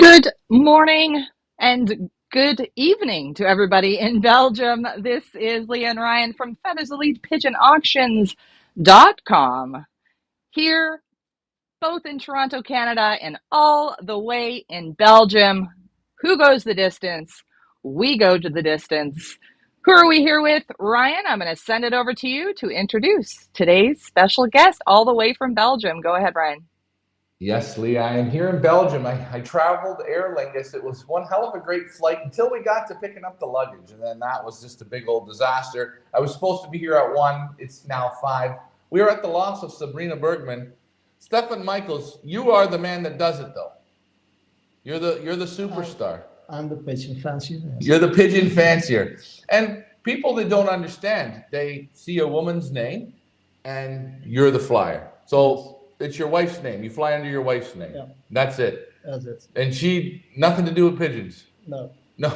Good morning and good evening to everybody in Belgium. This is Leah and Ryan from featherselitepigeonauctions.com here both in Toronto, Canada and all the way in Belgium. Who goes the distance? We go to the distance. Who are we here with? Ryan, I'm going to send it over to you to introduce today's special guest all the way from Belgium. Go ahead, Ryan. Yes, Lee, I am here in Belgium. I traveled Aer Lingus. It was one hell of a great flight until we got to picking up the luggage, and then that was just a big old disaster. I was supposed to be here at 1. It's now 5. We are at the loft of Sabrina Bergman. Stefan Michaels, you are the man that does it, though. You're the superstar. I'm the pigeon fancier. Yes. You're the pigeon fancier. And people that don't understand, they see a woman's name, and you're the flyer. So it's your wife's name. You fly under your wife's name. Yeah. That's it. That's it. And she, nothing to do with pigeons. No. No.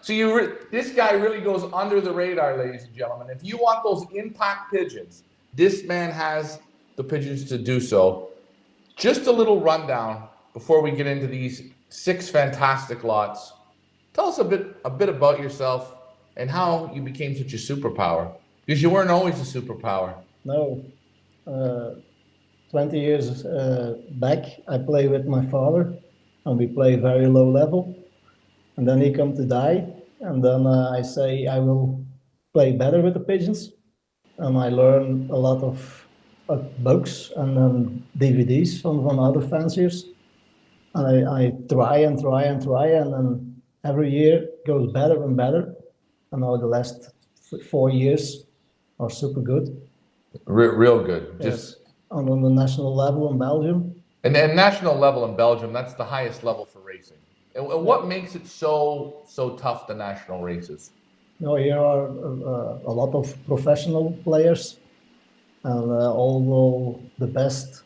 So this guy really goes under the radar, ladies and gentlemen. If you want those impact pigeons, this man has the pigeons to do so. Just a little rundown before we get into these 6 fantastic lots. Tell us a bit about yourself and how you became such a superpower, because you weren't always a superpower. No. 20 years back, I played with my father, and we play very low level. And then he come to die, and then I say I will play better with the pigeons. And I learn a lot of books and DVDs from other fanciers. And I try, and then every year goes better and better. And now the last 4 years are super good. Real good. Yes. Just on the national level in Belgium. And national level in Belgium, that's the highest level for racing. And what makes it so tough, the national races? No, here are a lot of professional players, and although the best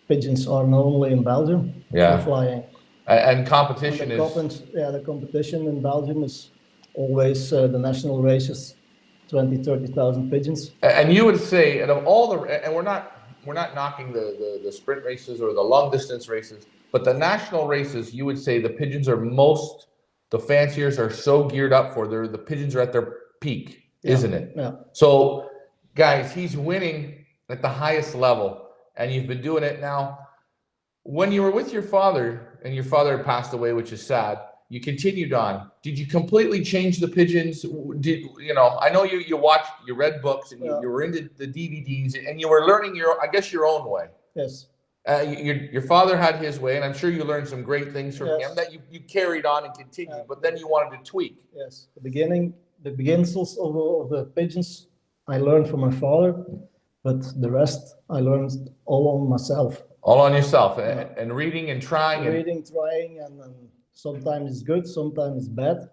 pigeons are normally in Belgium for flying. And competition the competition in Belgium is always the national races, 30,000 pigeons. And you would say, and of all the, and we're not knocking the sprint races or the long distance races, but the national races, you would say the pigeons are the fanciers are so geared up for. The pigeons are at their peak, isn't it? Yeah. So, guys, he's winning at the highest level, and you've been doing it now. When you were with your father, and your father passed away, which is sad, you continued on. Did you completely change the pigeons? I know you read books, and you were into the DVDs, and you were learning your own way. Yes. Your father had his way, and I'm sure you learned some great things from him that you carried on and continued, but then you wanted to tweak. Yes. The beginnings of the pigeons, I learned from my father, but the rest I learned all on myself. All on yourself, and reading and trying. Trying, and sometimes it's good, sometimes it's bad.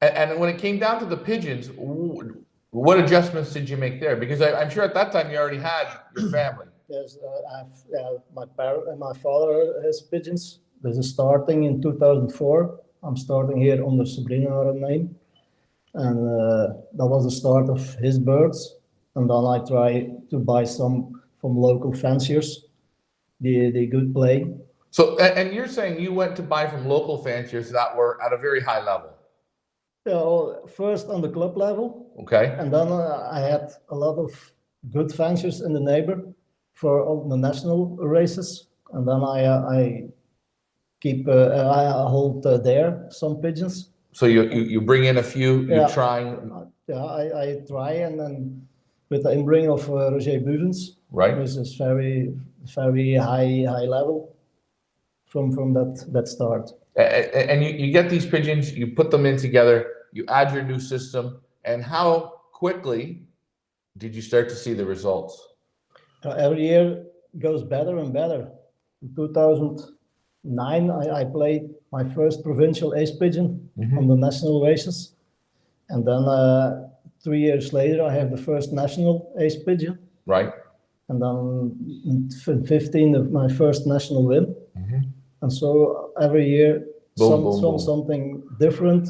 And when it came down to the pigeons, what adjustments did you make there? Because I'm sure at that time you already had your family. Yes, my father has pigeons. This is starting in 2004. I'm starting here under Sabrina name. And that was the start of his birds. And then I try to buy some from local fanciers. They good play. So, and you're saying you went to buy from local fanciers that were at a very high level? First on the club level. Okay. And then I had a lot of good fanciers in the neighbor for all the national races. And then I hold there some pigeons. So you bring in a few, you try. I try, and then with the inbring of Roger Buvens, Right. which is very, very high level from that start. And you get these pigeons, you put them in together, you add your new system, and how quickly did you start to see the results? Every year goes better and better. In 2009, I played my first provincial ace pigeon on the national races. And then 3 years later, I have the first national ace pigeon. Right. And then in 15, my first national win. And so every year, Boom. something different.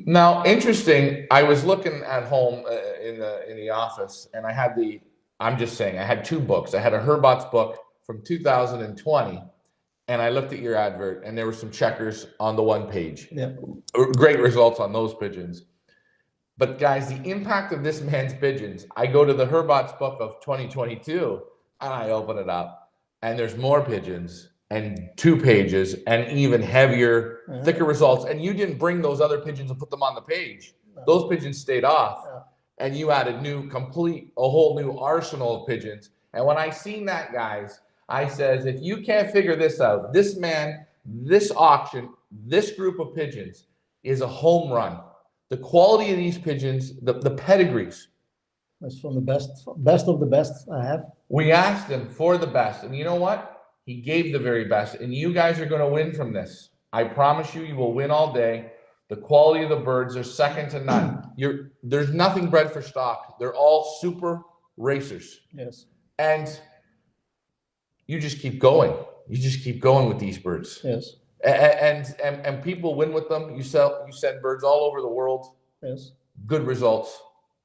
Now, interesting. I was looking at home in the office, and I had I'm just saying, I had two books. I had a Herbots book from 2020, and I looked at your advert, and there were some checkers on the one page. Yeah. Great results on those pigeons. But guys, the impact of this man's pigeons, I go to the Herbots book of 2022, and I open it up, and there's more pigeons, and 2 pages, and even heavier, thicker results. And you didn't bring those other pigeons and put them on the page. Those pigeons stayed off. And you added a whole new arsenal of pigeons. And when I seen that, guys, I says, if you can't figure this out, this man, this auction, this group of pigeons is a home run. The quality of these pigeons, the pedigrees. That's from the best of the best I have. We asked him for the best. And you know what? He gave the very best. And you guys are going to win from this. I promise you, you will win all day. The quality of the birds are second to none. There's nothing bred for stock. They're all super racers. Yes. And you just keep going. You just keep going with these birds. Yes. And people win with them. You send birds all over the world. Yes. Good results.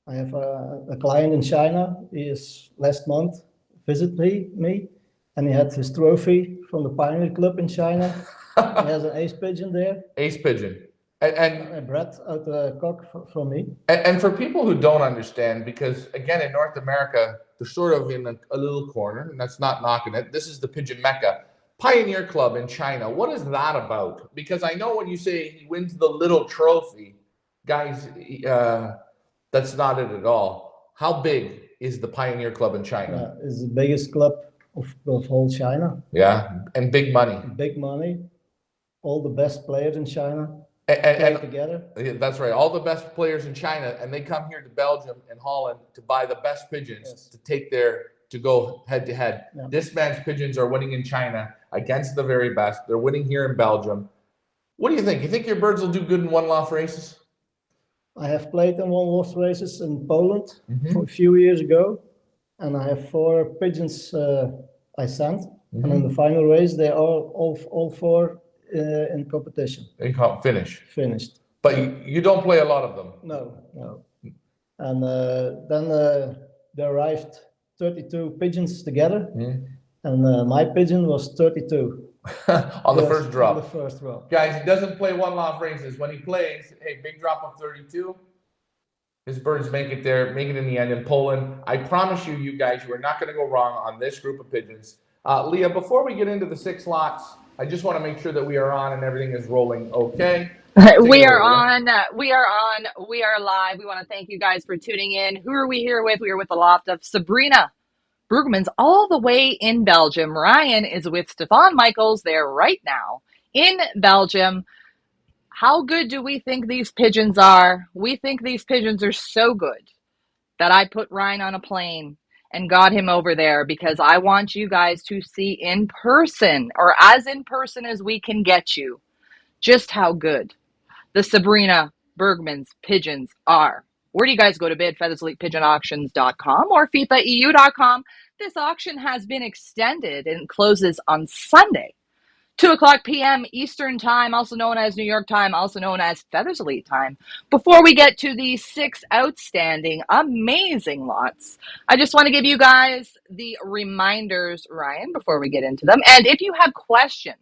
I have a client in China. He is last month visited me, and he had his trophy from the Pioneer Club in China. He has an ace pigeon there. Ace pigeon. And I bred out a cock from me. And for people who don't understand, because again, in North America, they're sort of in a little corner, and that's not knocking it. This is the pigeon mecca. Pioneer Club in China, what is that about? Because I know when you say he wins the little trophy, guys, that's not it at all. How big is the Pioneer Club in China? It's the biggest club of whole China. Yeah, and big money. Big money. All the best players in China. And together. That's right. All the best players in China, and they come here to Belgium and Holland to buy the best pigeons to go head to head. Yeah. This man's pigeons are winning in China against the very best. They're winning here in Belgium. What do you think? You think your birds will do good in one loft races? I have played in one loft races in Poland a few years ago, and I have 4 pigeons I sent, and in the final race they are all 4. In competition. They can't Finished. But you don't play a lot of them. No. And then there arrived 32 pigeons together, and my pigeon was 32. On the first drop. On the first drop. Guys, he doesn't play one loft races. When he plays, hey, big drop of 32. His birds make it there, make it in the end in Poland. I promise you, you guys, you are not going to go wrong on this group of pigeons. Leah, before we get into the 6 lots, I just want to make sure that we are on and everything is rolling okay. We are on. We are live. We want to thank you guys for tuning in. Who are we here with? We are with the loft of Sabrina BRUGMANS all the way in Belgium. Ryan is with Stefan Michaels there right now in Belgium. How good do we think these pigeons are? We think these pigeons are so good that I put Ryan on a plane and got him over there because I want you guys to see in person, or as in person as we can get you, just how good the Sabrina BRUGMANS pigeons are. Where do you guys go to bid? FeatherslEatePigeonAuctions.com or FepaEU.com. This auction has been extended and closes on Sunday, 2:00 p.m. Eastern Time, also known as New York time, also known as Feathers Elite time. Before we get to the 6 outstanding, amazing lots, I just want to give you guys the reminders, Ryan, before we get into them. And if you have questions,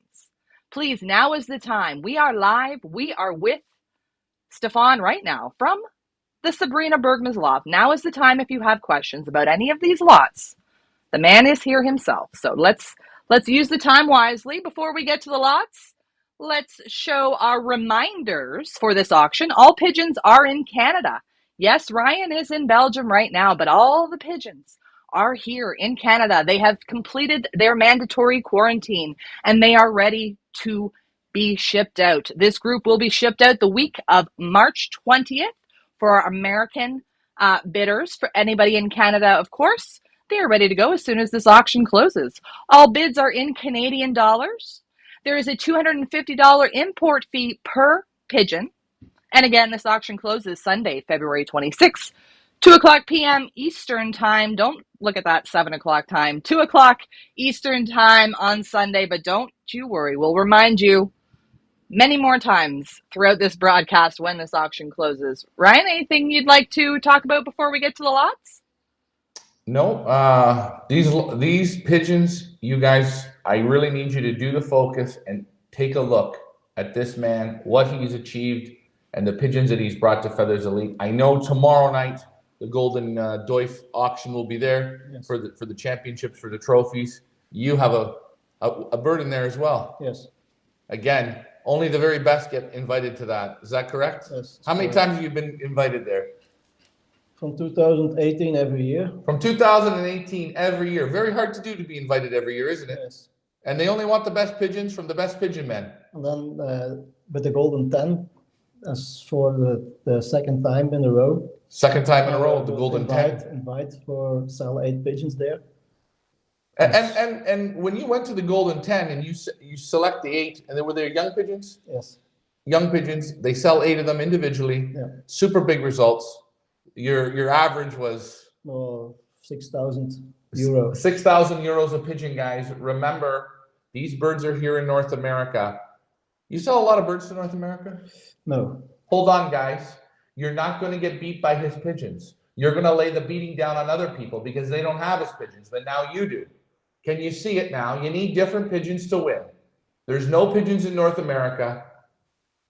please, now is the time. We are live. We are with Stefan right now from the Sabrina BRUGMANS loft. Now is the time if you have questions about any of these lots. The man is here himself. So let's use the time wisely. Before we get to the lots, let's show our reminders for this auction. All pigeons are in Canada. Yes, Ryan is in Belgium right now, but all the pigeons are here in Canada. They have completed their mandatory quarantine and they are ready to be shipped out. This group will be shipped out the week of March 20th for our American bidders. For anybody in Canada, of course, they are ready to go as soon as this auction closes. All bids are in Canadian dollars. There is a $250 import fee per pigeon. And again, this auction closes Sunday, February 26th, 2 o'clock p.m. Eastern Time. Don't look at that 7 o'clock time. 2 o'clock Eastern Time on Sunday, but don't you worry. We'll remind you many more times throughout this broadcast when this auction closes. Ryan, anything you'd like to talk about before we get to the lots? No, these pigeons, you guys, I really need you to do the focus and take a look at this man, what he's achieved, and the pigeons that he's brought to Feathers Elite. I know tomorrow night the Golden Doif auction will be there. Yes. for the championships, for the trophies. You have a bird in there as well. Yes. Again, only the very best get invited to that. Is that correct? Yes. How many times have you been invited there? From 2018 every year. From 2018 every year. Very hard to do to be invited every year, isn't it? Yes. And they only want the best pigeons from the best pigeon men. And then with the Golden 10, as for the second time in a row. Second time in a row, the Golden 10. Invite for sell 8 pigeons there. And when you went to the Golden 10 and you select the 8, and were there young pigeons? Yes. Young pigeons. They sell 8 of them individually. Yeah. Super big results. Your average was 6,000 euros. 6,000 euros a pigeon, guys. Remember, these birds are here in North America. You sell a lot of birds to North America? No. Hold on, guys. You're not going to get beat by his pigeons. You're going to lay the beating down on other people because they don't have his pigeons, but now you do. Can you see it now? You need different pigeons to win. There's no pigeons in North America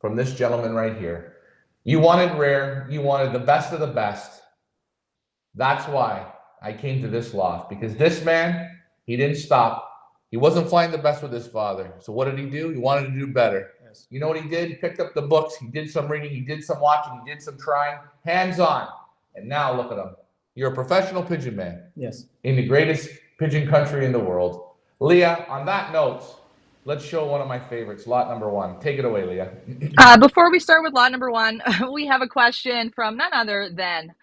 from this gentleman right here. You wanted rare. You wanted the best of the best. That's why I came to this loft, because this man, he didn't stop. He wasn't flying the best with his father. So what did he do? He wanted to do better. Yes. You know what he did? He picked up the books. He did some reading. He did some watching. He did some trying. Hands-on. And now look at him. You're a professional pigeon man. Yes. In the greatest pigeon country in the world. Leah, on that note, let's show one of my favorites, lot number 1. Take it away, Leah. Before we start with lot number 1, we have a question from none other than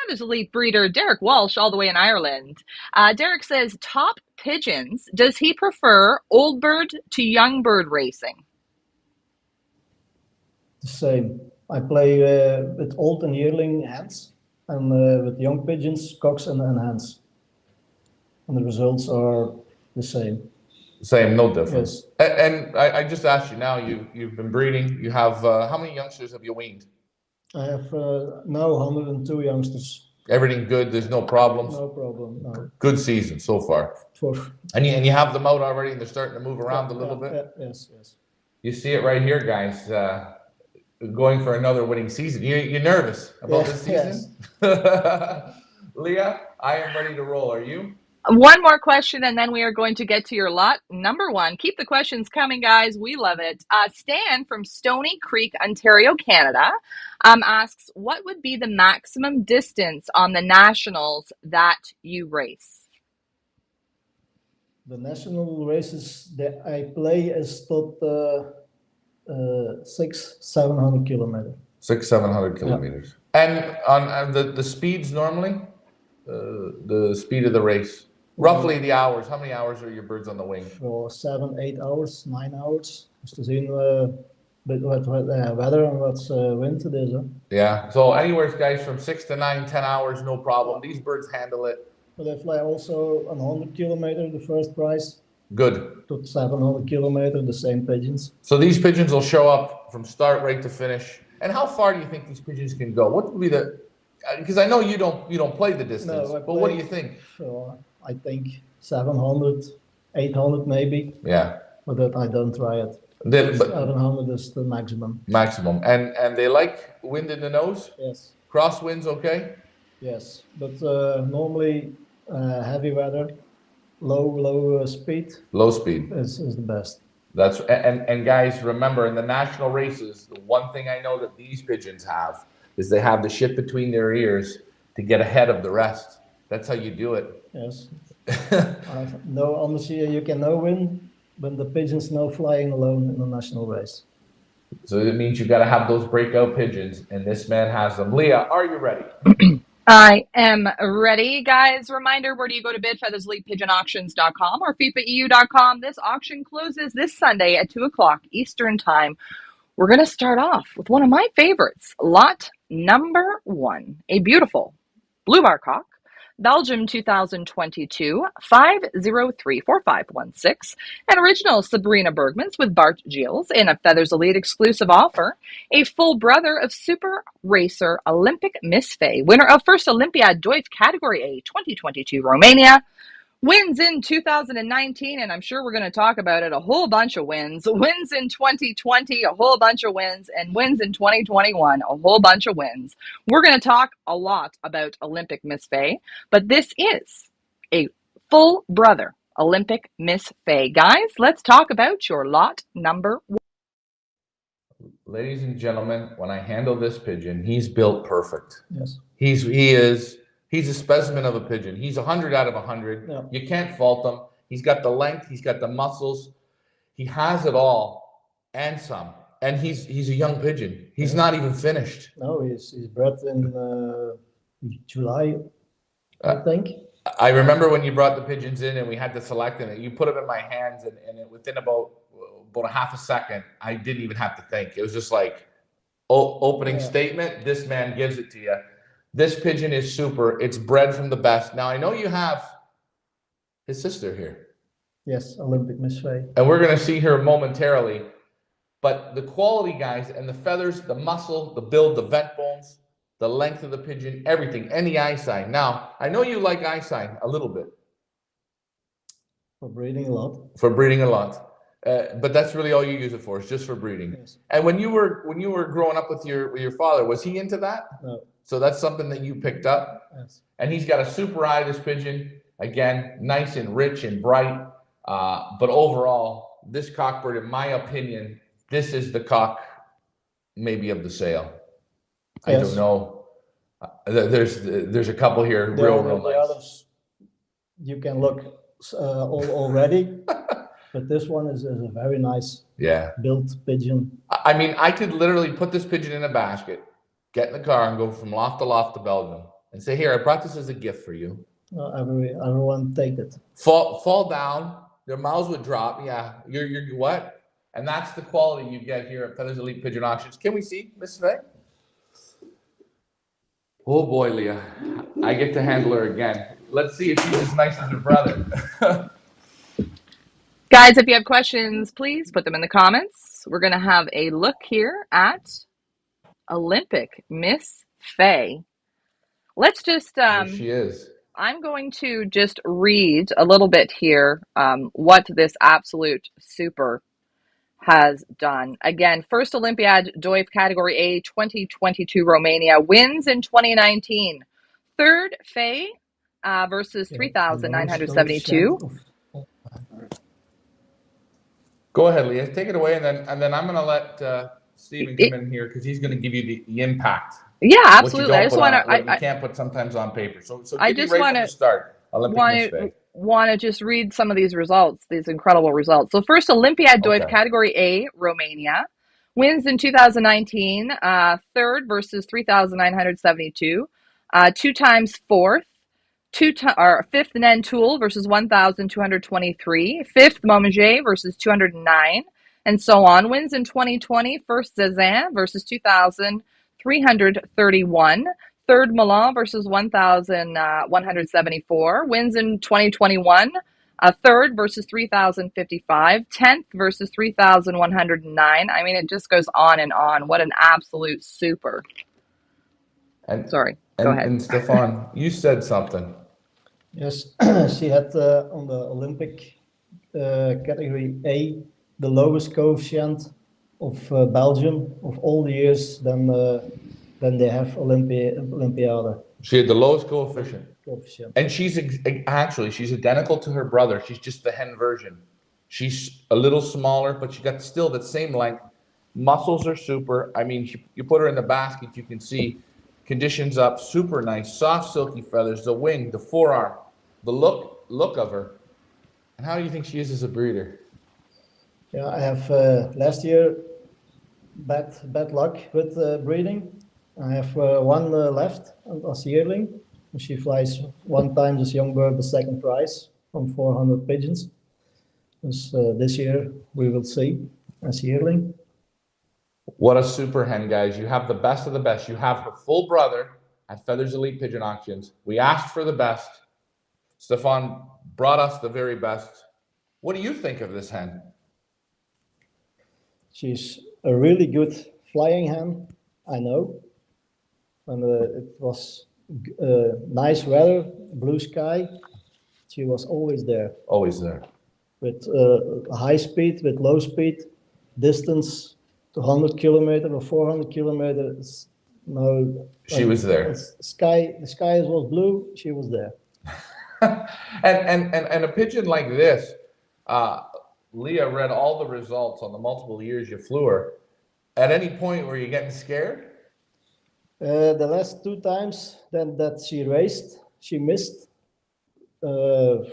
Feathers Elite breeder Derek Walsh, all the way in Ireland. Derek says, top pigeons, does he prefer old bird to young bird racing? The same. I play with old and yearling hens, and with young pigeons, cocks and hens. And the results are the same. Same, no difference. Yes. And I just asked you now, you've been breeding. You have, how many youngsters have you weaned? I have now 102 youngsters. Everything good? There's no problems? No problem, no. Good season so far. And you have them out already and they're starting to move around a little bit? Yes. You see it right here, guys. Going for another winning season. You're nervous about this season? Yes. Leah, I am ready to roll. Are you? One more question, and then we are going to get to your lot number 1. Keep the questions coming, guys. We love it. Stan from Stony Creek, Ontario, Canada, asks, what would be the maximum distance on the nationals that you race? The national races that I play is tot 600-700 kilometers. 600-700 kilometers. Yeah. And on the speeds normally? The speed of the race? Roughly the hours. How many hours are your birds on the wing? For 7, 8 hours, 9 hours. Just to see what weather and what's wind it is. Huh? Yeah. So anywhere, guys, from 6 to 9, 10 hours, no problem. These birds handle it. But they fly also 100 kilometers, the first prize. Good. To 700 kilometers, the same pigeons. So these pigeons will show up from start right to finish. And how far do you think these pigeons can go? What would be the? Because I know you don't play the distance, but what do you think? I think 700, 800 maybe. Yeah. But that I don't try it. 700 is the maximum. Maximum. And they like wind in the nose? Yes. Crosswinds okay? Yes. But normally heavy weather, low speed. Low speed. Is the best. And guys, remember, in the national races, the one thing I know that these pigeons have, is they have the shit between their ears to get ahead of the rest. That's how you do it. Yes. No, honestly, you can no win when the pigeons no flying alone in the national race. So it means you got to have those breakout pigeons, and this man has them. Leah, are you ready? I am ready, guys. Reminder, where do you go to bid? featherselitepigeonauctions.com or fepaeu.com. This auction closes this Sunday at 2 o'clock Eastern Time. We're going to start off with one of my favorites, lot number 1, a beautiful blue bar cock, Belgium 2022, 5034516, an original Sabrina BRUGMANS with Bart Gilles in a Feathers Elite exclusive offer, a full brother of Super Racer Olympic Miss Faye, winner of First Olympiad Deutsch Category A 2022 Romania, wins in 2019, and I'm sure we're going to talk about it, a whole bunch of wins. Wins in 2020, a whole bunch of wins, and wins in 2021, a whole bunch of wins. We're going to talk a lot about Olympic Miss Faye, but this is a full brother Olympic Miss Faye. Guys, let's talk about your lot number 1. Ladies and gentlemen, when I handle this pigeon, he's built perfect. Yes. He's a specimen of a pigeon. He's 100 out of 100. Yeah. You can't fault him. He's got the length. He's got the muscles. He has it all and some. And he's a young pigeon. He's not even finished. No, he's bred in July, I think. I remember when you brought the pigeons in and we had to select them. You put them in my hands, and within about a half a second, I didn't even have to think. It was just like opening statement. This man gives it to you. This pigeon is super. It's bred from the best. Now, I know you have his sister here. Yes, Olympic Miss Faye. And we're going to see her momentarily. But the quality, guys, and the feathers, the muscle, the build, the vent bones, the length of the pigeon, everything, and the eye sign. Now, I know you like eye sign a little bit. For breeding a lot. For breeding a lot. But that's really all you use it for, is just for breeding. Yes. And when you were growing up with your father, was he into that? No. So that's something that you picked up. Yes. And he's got a super eye, this pigeon. Again, nice and rich and bright. But overall, this cockbird, in my opinion, this is the cock maybe of the sale. I don't know. There's a couple here, real nice. Others, you can look already. But this one is a very nice built pigeon. I mean, I could literally put this pigeon in a basket, get in the car, and go from loft to loft to Belgium, and say, "Here, I brought this as a gift for you." Everyone take it. Fall down, their mouths would drop. Yeah, you're what? And that's the quality you get here at Feathers Elite Pigeon Auctions. Can we see, Miss Faye? Oh boy, Leah, I get to handle her again. Let's see if she's as nice as her brother. Guys, if you have questions, please put them in the comments. We're going to have a look here at Olympic Miss Faye. Let's just... Here she is. I'm going to just read a little bit here what this absolute super has done. Again, First Olympiad Deutsch Category A 2022 Romania, wins in 2019. Third, Faye versus 3,972. Go ahead, Leah. Take it away, and then I'm going to let Steven come in here because he's going to give you the impact. Yeah, absolutely. I just want to. You can't put sometimes on paper. So I just right from the start. Want to just read some of these results, these incredible results. So first, Olympiad Deutsch Category A, Romania, wins in 2019. Third versus 3,972. 2 times fourth. Fifth Nen Tool versus 1,223. Fifth Momager versus 209, and so on. Wins in 2020. First Zazin versus 2,331. Third Milan versus 1,174. Wins in 2021. Third versus 3,055. 10th versus 3,109. I mean, it just goes on and on. What an absolute super. Sorry, go ahead. And Stefan, you said something. Yes, she had on the Olympic category A the lowest coefficient of Belgium of all the years than they have Olympiade. She had the lowest coefficient. And she's she's identical to her brother. She's just the hen version. She's a little smaller, but she got still the same length. Muscles are super. I mean, you put her in the basket, you can see conditions up, super nice, soft, silky feathers, the wing, the forearm, the look of her. And how do you think she is as a breeder? Yeah, I have last year bad luck with breeding. I have one left as yearling. She flies one time this young bird the second prize from 400 pigeons. This year we will see as yearling. What a super hen, guys. You have the best of the best. You have her full brother at Feathers Elite Pigeon Auctions. We asked for the best. Stefan brought us the very best. What do you think of this hen? She's a really good flying hen, I know. And it was nice weather, blue sky. She was always there. Always there. With high speed, with low speed, distance to 100 kilometers or 400 kilometers. No, she was there. The sky was blue. She was there. and a pigeon like this, Leah read all the results on the multiple years you flew her. At any point were you getting scared? The last two times that she raced, she missed 4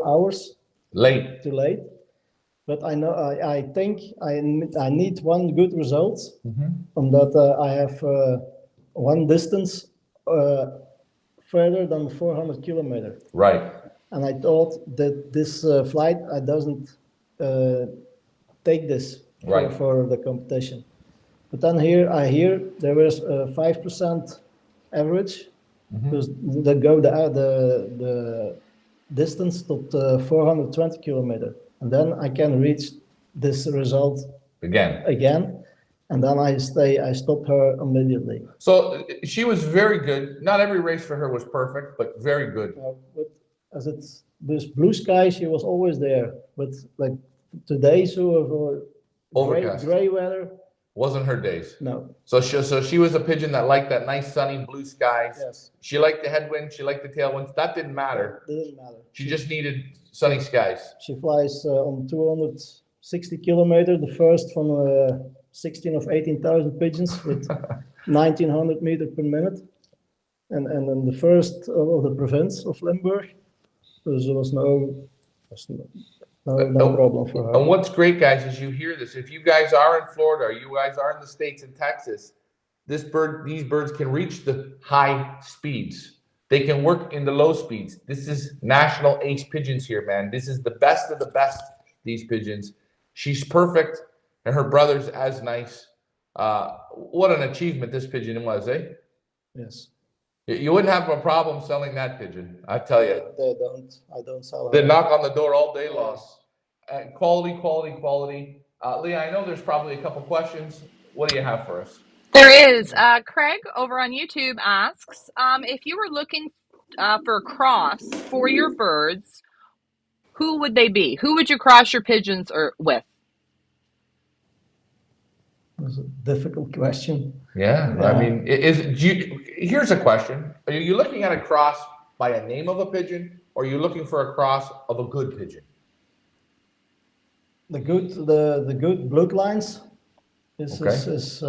hours. Late. Too late. But I think I need one good result. On that I have one distance further than 400 kilometers. Right. And I thought that this flight I doesn't take this for the competition. But then I hear there was 5% average. Because they go the distance to 420 kilometers. And then I can reach this result again. And then I stop her immediately. So she was very good. Not every race for her was perfect, but very good. But as it's this blue sky, she was always there. But like today, so gray weather. Wasn't her days. No. So she was a pigeon that liked that nice sunny blue skies. Yes. She liked the headwind. She liked the tailwinds. That didn't matter. It didn't matter. She just needed sunny skies. She flies on 260 kilometers. The first from 16 of 18,000 pigeons with 1900 meters per minute. And then the first of the province of Limburg. There was no problem for her. And what's great, guys, is you hear this. If you guys are in Florida, or you guys are in the States and Texas, these birds can reach the high speeds. They can work in the low speeds. This is national ace pigeons here, man. This is the best of the best, these pigeons. She's perfect, and her brother's as nice. What an achievement this pigeon was, eh? Yes. You wouldn't have a problem selling that pigeon, I tell you. I don't sell They knock on the door all day long. Quality. Leah, I know there's probably a couple questions. What do you have for us? There is. Craig over on YouTube asks, if you were looking for a cross for your birds, who would they be? Who would you cross your pigeons with? That's a difficult question. Yeah. I mean, here's a question. Are you looking at a cross by a name of a pigeon, or are you looking for a cross of a good pigeon? The good bloodlines is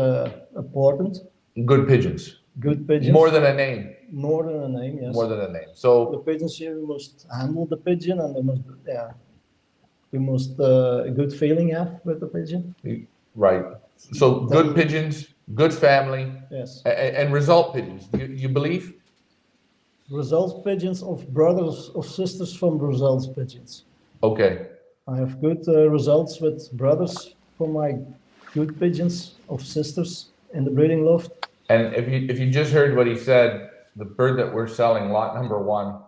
important. Good pigeons. Good pigeons. More than a name. More than a name, yes. More than a name. So the pigeons, you must handle the pigeon, and you must a good feeling have with the pigeon. Right. So good pigeons, good family. Yes. And result pigeons. You believe? Results pigeons of brothers or sisters from results pigeons. Okay. I have good results with brothers for my good pigeons of sisters in the breeding loft. And if you just heard what he said, the bird that we're selling, lot number 1,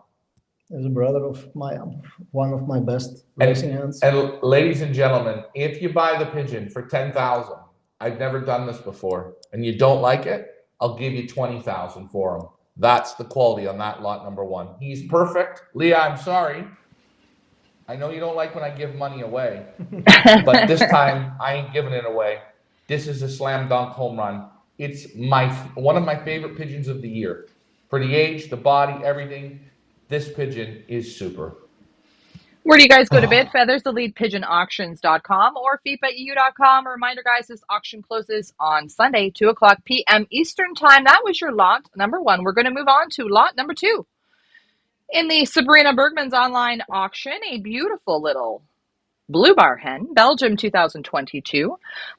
is a brother of one of my best racing hens. And ladies and gentlemen, if you buy the pigeon for 10,000, I've never done this before, and you don't like it, I'll give you 20,000 for him. That's the quality on that lot number 1. He's perfect. Leah, I'm sorry. I know you don't like when I give money away, but this time I ain't giving it away. This is a slam dunk home run. It's one of my favorite pigeons of the year. For the age, the body, everything, this pigeon is super. Where do you guys go to bid? Feathers the Lead, pigeonauctions.com or fepaeu.com. A reminder, guys, this auction closes on Sunday, 2 o'clock p.m. Eastern Time. That was your lot number 1. We're going to move on to lot number 2. In the Sabrina BRUGMANS online auction, a beautiful little Blue Bar Hen, Belgium 2022,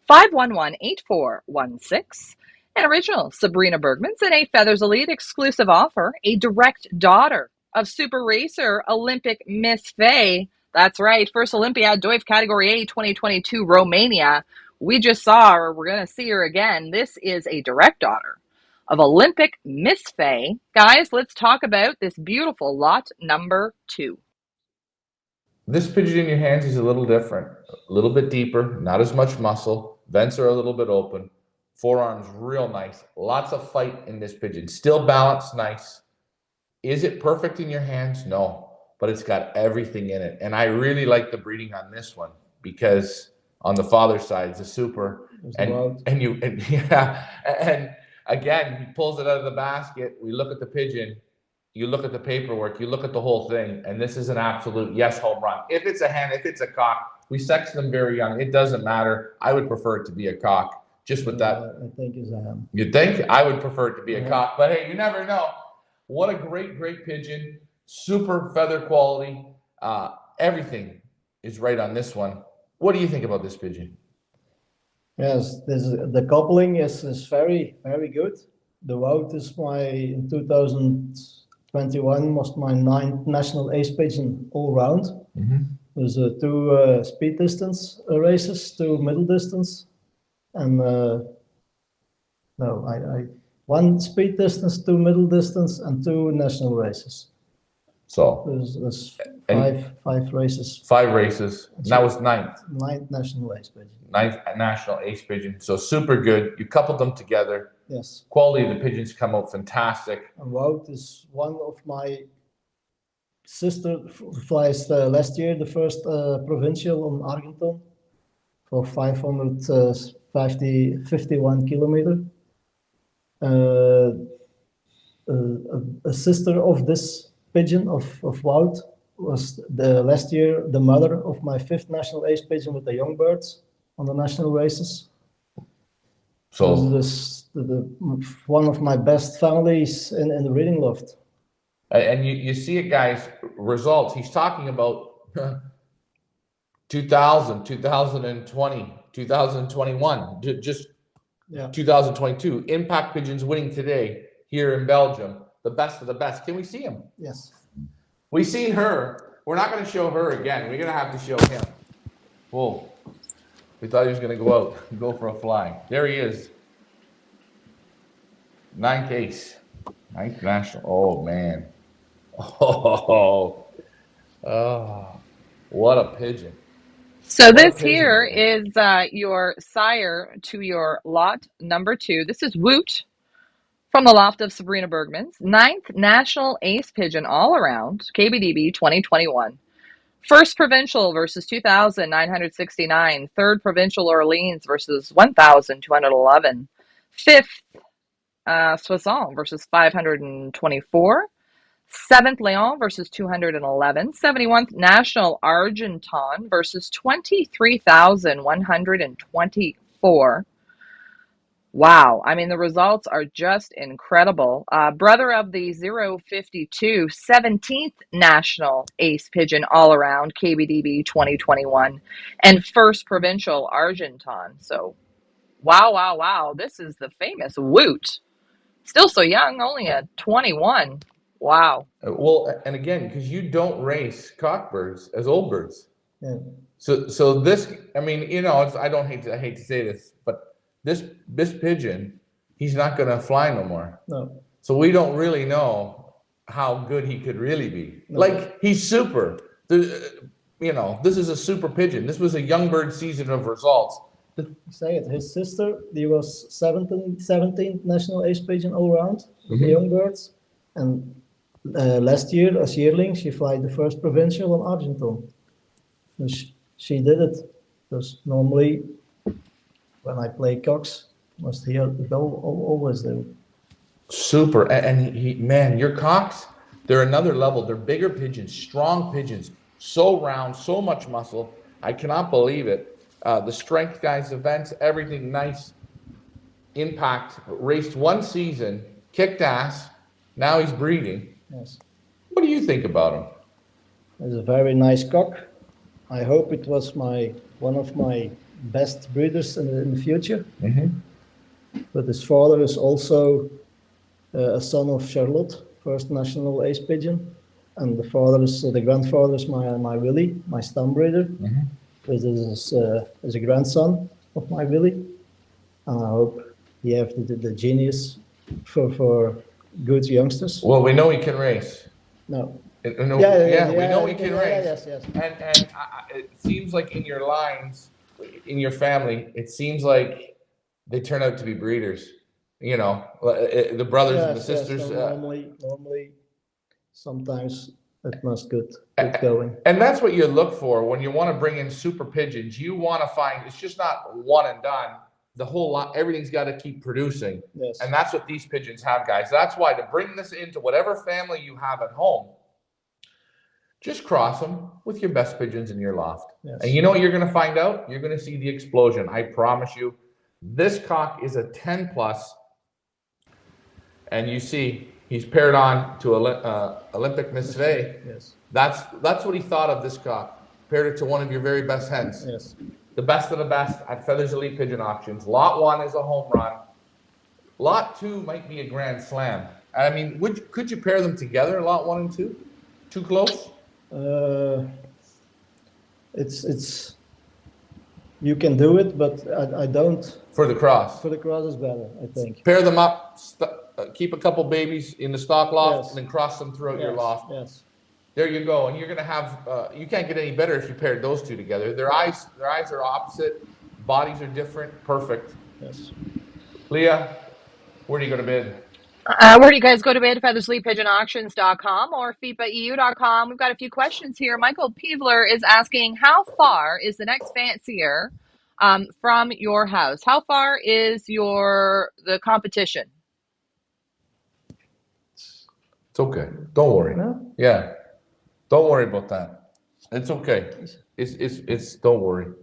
5118416. An original Sabrina BRUGMANS and a Feathers Elite exclusive offer, a direct daughter of Super Racer Olympic Miss Faye. That's right, first Olympiad DOIF Category A 2022 Romania. We just saw her, we're going to see her again. This is a direct daughter of Olympic Miss Faye. Guys, let's talk about this beautiful lot number 2. This pigeon in your hands is a little different, a little bit deeper, not as much muscle. Vents are a little bit open. Forearms real nice. Lots of fight in this pigeon. Still balanced nice. Is it perfect in your hands? No, but it's got everything in it. And I really like the breeding on this one because on the father's side, it's a super. And again, he pulls it out of the basket. We look at the pigeon. You look at the paperwork, you look at the whole thing, and this is an absolute yes home run. If it's a hen, if it's a cock, we sex them very young. It doesn't matter. I would prefer it to be a cock. Just with that. I think it's a hen. You'd think? I would prefer it to be a cock. But hey, you never know. What a great, great pigeon. Super feather quality. Everything is right on this one. What do you think about this pigeon? Yes, the coupling is very, very good. The Wout is in 2021 was my 9th national ace pigeon all round. Mm-hmm. There's 2 speed distance races, 2 middle distance, and one speed distance, 2 middle distance, and 2 national races. So there's 5 races. 5 races. And that was 9th. 9th national ace pigeon. 9th national ace pigeon. So super good. You coupled them together. Yes. Quality of the pigeons come out fantastic. And Wout is one of my sister flies last year the first provincial on Argenton for 551 kilometer. A sister of this pigeon of Wout was last year the mother of my 5th national ace pigeon with the young birds on the national races. So one of my best families in the breeding loft. And you see it, guys, results. He's talking about 2000, 2020, 2021, just 2022. Impact pigeons winning today here in Belgium. The best of the best. Can we see him? Yes. We seen her. We're not going to show her again. We're going to have to show him. Whoa. We thought he was going to go out and go for a fly. There he is. 9th ace. 9th national. Oh, man. Oh, what a pigeon. So this here is your sire to your lot number 2. This is Woot from the loft of Sabrina BRUGMANS. 9th national ace pigeon all around, KBDB 2021. First provincial versus 2,969. Third provincial Orleans versus 1,211. 5th Soissons versus 524. 7th Leon versus 211. 71st National Argenton versus 23,124. Wow. I mean, the results are just incredible. Brother of the 052, 17th National Ace Pigeon all around, KBDB 2021, and first provincial Argenton. So, wow. This is the famous Woot. Still so young, only at 21. Wow. Well, and again, because you don't race cockbirds as old birds. Yeah. So this, I mean, I hate to say this, but this pigeon, he's not going to fly no more. No. So we don't really know how good he could really be. No. Like, he's super. This is a super pigeon. This was a young bird season of results. Say it. His sister, he was 17th national ace pigeon all around with the young birds, and last year as yearling she flew the first provincial on Argenton. So she did it. Because normally when I play cocks, must hear always do. Super, and man, your cocks, they're another level. They're bigger pigeons, strong pigeons, so round, so much muscle. I cannot believe it. The strength guys, the vents, everything nice. Impact, raced one season, kicked ass. Now he's breeding. Yes. What do you think about him? He's a very nice cock. I hope it was one of my best breeders in the future. But his father is also a son of Charlotte, first national ace pigeon, and the grandfather is my Willie, my stam breeder. This is a grandson of my Willie, and I hope he have the genius for good youngsters. Well, we know he can race. No. We know he can race. Yes. And it seems like in your lines, in your family, it seems like they turn out to be breeders. You know, the brothers and the sisters. So normally, sometimes it must good going. And that's what you look for when you want to bring in super pigeons. You want to find it's just not one and done. The whole lot, everything's got to keep producing. Yes. And that's what these pigeons have, guys. That's why to bring this into whatever family you have at home, just cross them with your best pigeons in your loft. Yes. And you know what you're going to find out? You're going to see the explosion. I promise you. This cock is a 10 plus. And you see, he's paired on to Olympic Miss Faye. Yes. That's what he thought of this cock. Paired it to one of your very best hens. Yes. The best of the best at Feathers Elite Pigeon Auctions. Lot 1 is a home run. Lot 2 might be a grand slam. I mean, could you pair them together, Lot 1 and 2? Too close? It's you can do it, but I don't. For the cross. For the cross is better, I think. Pair them up, keep a couple babies in the stock loft, Yes. and then cross them throughout your loft. Yes. There you go, and you're gonna have. You can't get any better if you paired those two together. Their eyes are opposite, bodies are different. Perfect. Yes. Leah, where do you go to bid? Where do you guys go to bid? FeathersLeapPigeonAuctions.com or FepaEU.com. We've got a few questions here. Michael Peevler is asking, how far is the next fancier from your house? How far is the competition? It's okay. Don't worry. No? Yeah. Don't worry about that. It's okay. It's don't worry.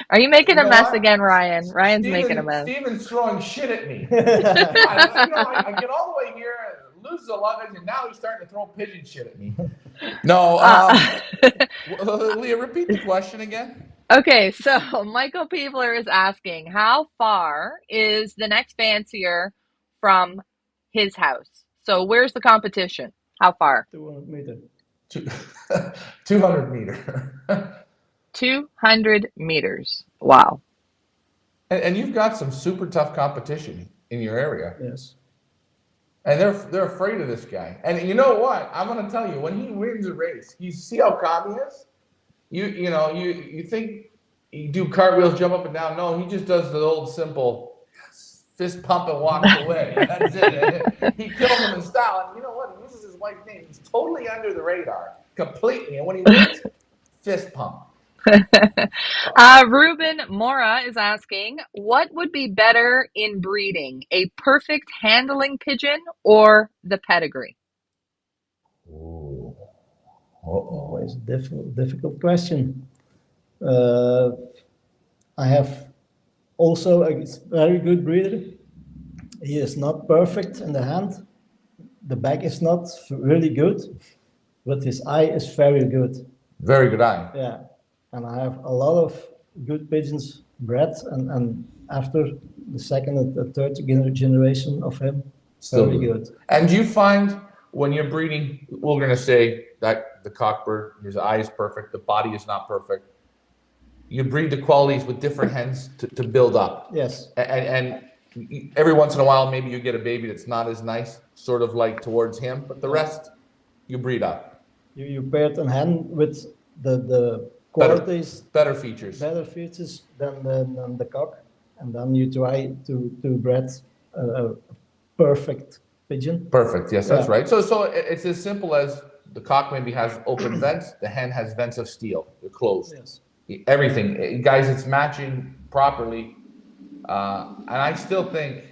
Are you making You a know mess what? again, Ryan? Ryan's making a mess. Steven's throwing shit at me. I get all the way here, loses a luggage, and now he's starting to throw pigeon shit at me. No, Leah, repeat the question again. Okay, so Michael Peevler is asking, how far is the next fancier from his house? So where's the competition? How far? 200 meters. 200 meter. 200 meters. Wow. And you've got some super tough competition in your area. Yes. And they're afraid of this guy. And you know what? I'm going to tell you, when he wins a race, you see how calm he is? You think he do cartwheels, jump up and down. No, he just does the old simple fist pump and walks away. That's it. He kills him in style. And you know what? He uses his wife's name. He's totally under the radar. Completely. And when he wins, fist pump. Ruben Mora is asking, what would be better in breeding, a perfect handling pigeon or the pedigree? Ooh. Always a difficult question. I have also a very good breeder. He is not perfect in the hand. The back is not really good, but his eye is very good. Very good eye. Yeah, and I have a lot of good pigeons bred, and after the second and third generation of him, Still very good. And do you find when you're breeding, we're going to say that the cockbird, his eye is perfect, the body is not perfect. You breed the qualities with different hens to build up. Yes. And every once in a while, maybe you get a baby that's not as nice, sort of like towards him, but the rest you breed up. You paired a hen with the qualities, better features than the cock, and then you try to bred a perfect pigeon. Perfect. Yes, that's right. So it's as simple as the cock maybe has open vents, the hen has vents of steel. They're closed. Yes. Everything, guys, it's matching properly. And I still think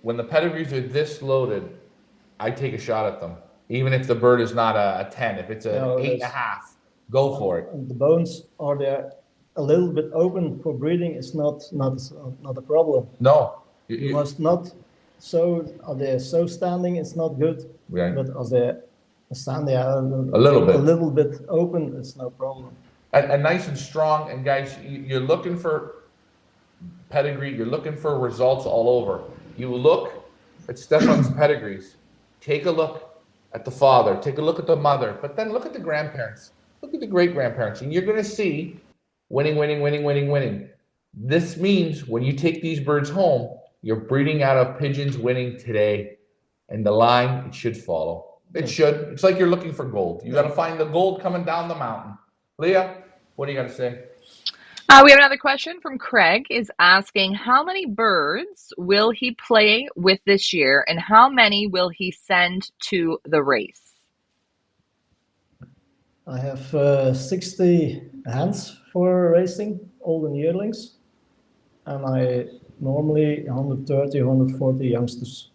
when the pedigrees are this loaded, I take a shot at them. Even if the bird is not a 10, if it's an No, 8.5, go for it. The bones are there a little bit open for breeding. It's not a problem. No. You must not. So are they so standing? It's not good. Right. But as they're standing a little bit open, it's no problem. And nice and strong. And guys, you're looking for pedigree. You're looking for results all over. You look at Stefan's pedigrees. Take a look at the father. Take a look at the mother. But then look at the grandparents. Look at the great-grandparents. And you're going to see winning, winning, winning, winning, winning. This means when you take these birds home, you're breeding out of pigeons winning today. And the line, it should follow. It should. It's like you're looking for gold. You got to find the gold coming down the mountain. Leah, what do you got to say? We have another question from Craig, is asking how many birds will he play with this year and how many will he send to the race? I have 60 hands for racing, all the yearlings, and I normally 130, 140 youngsters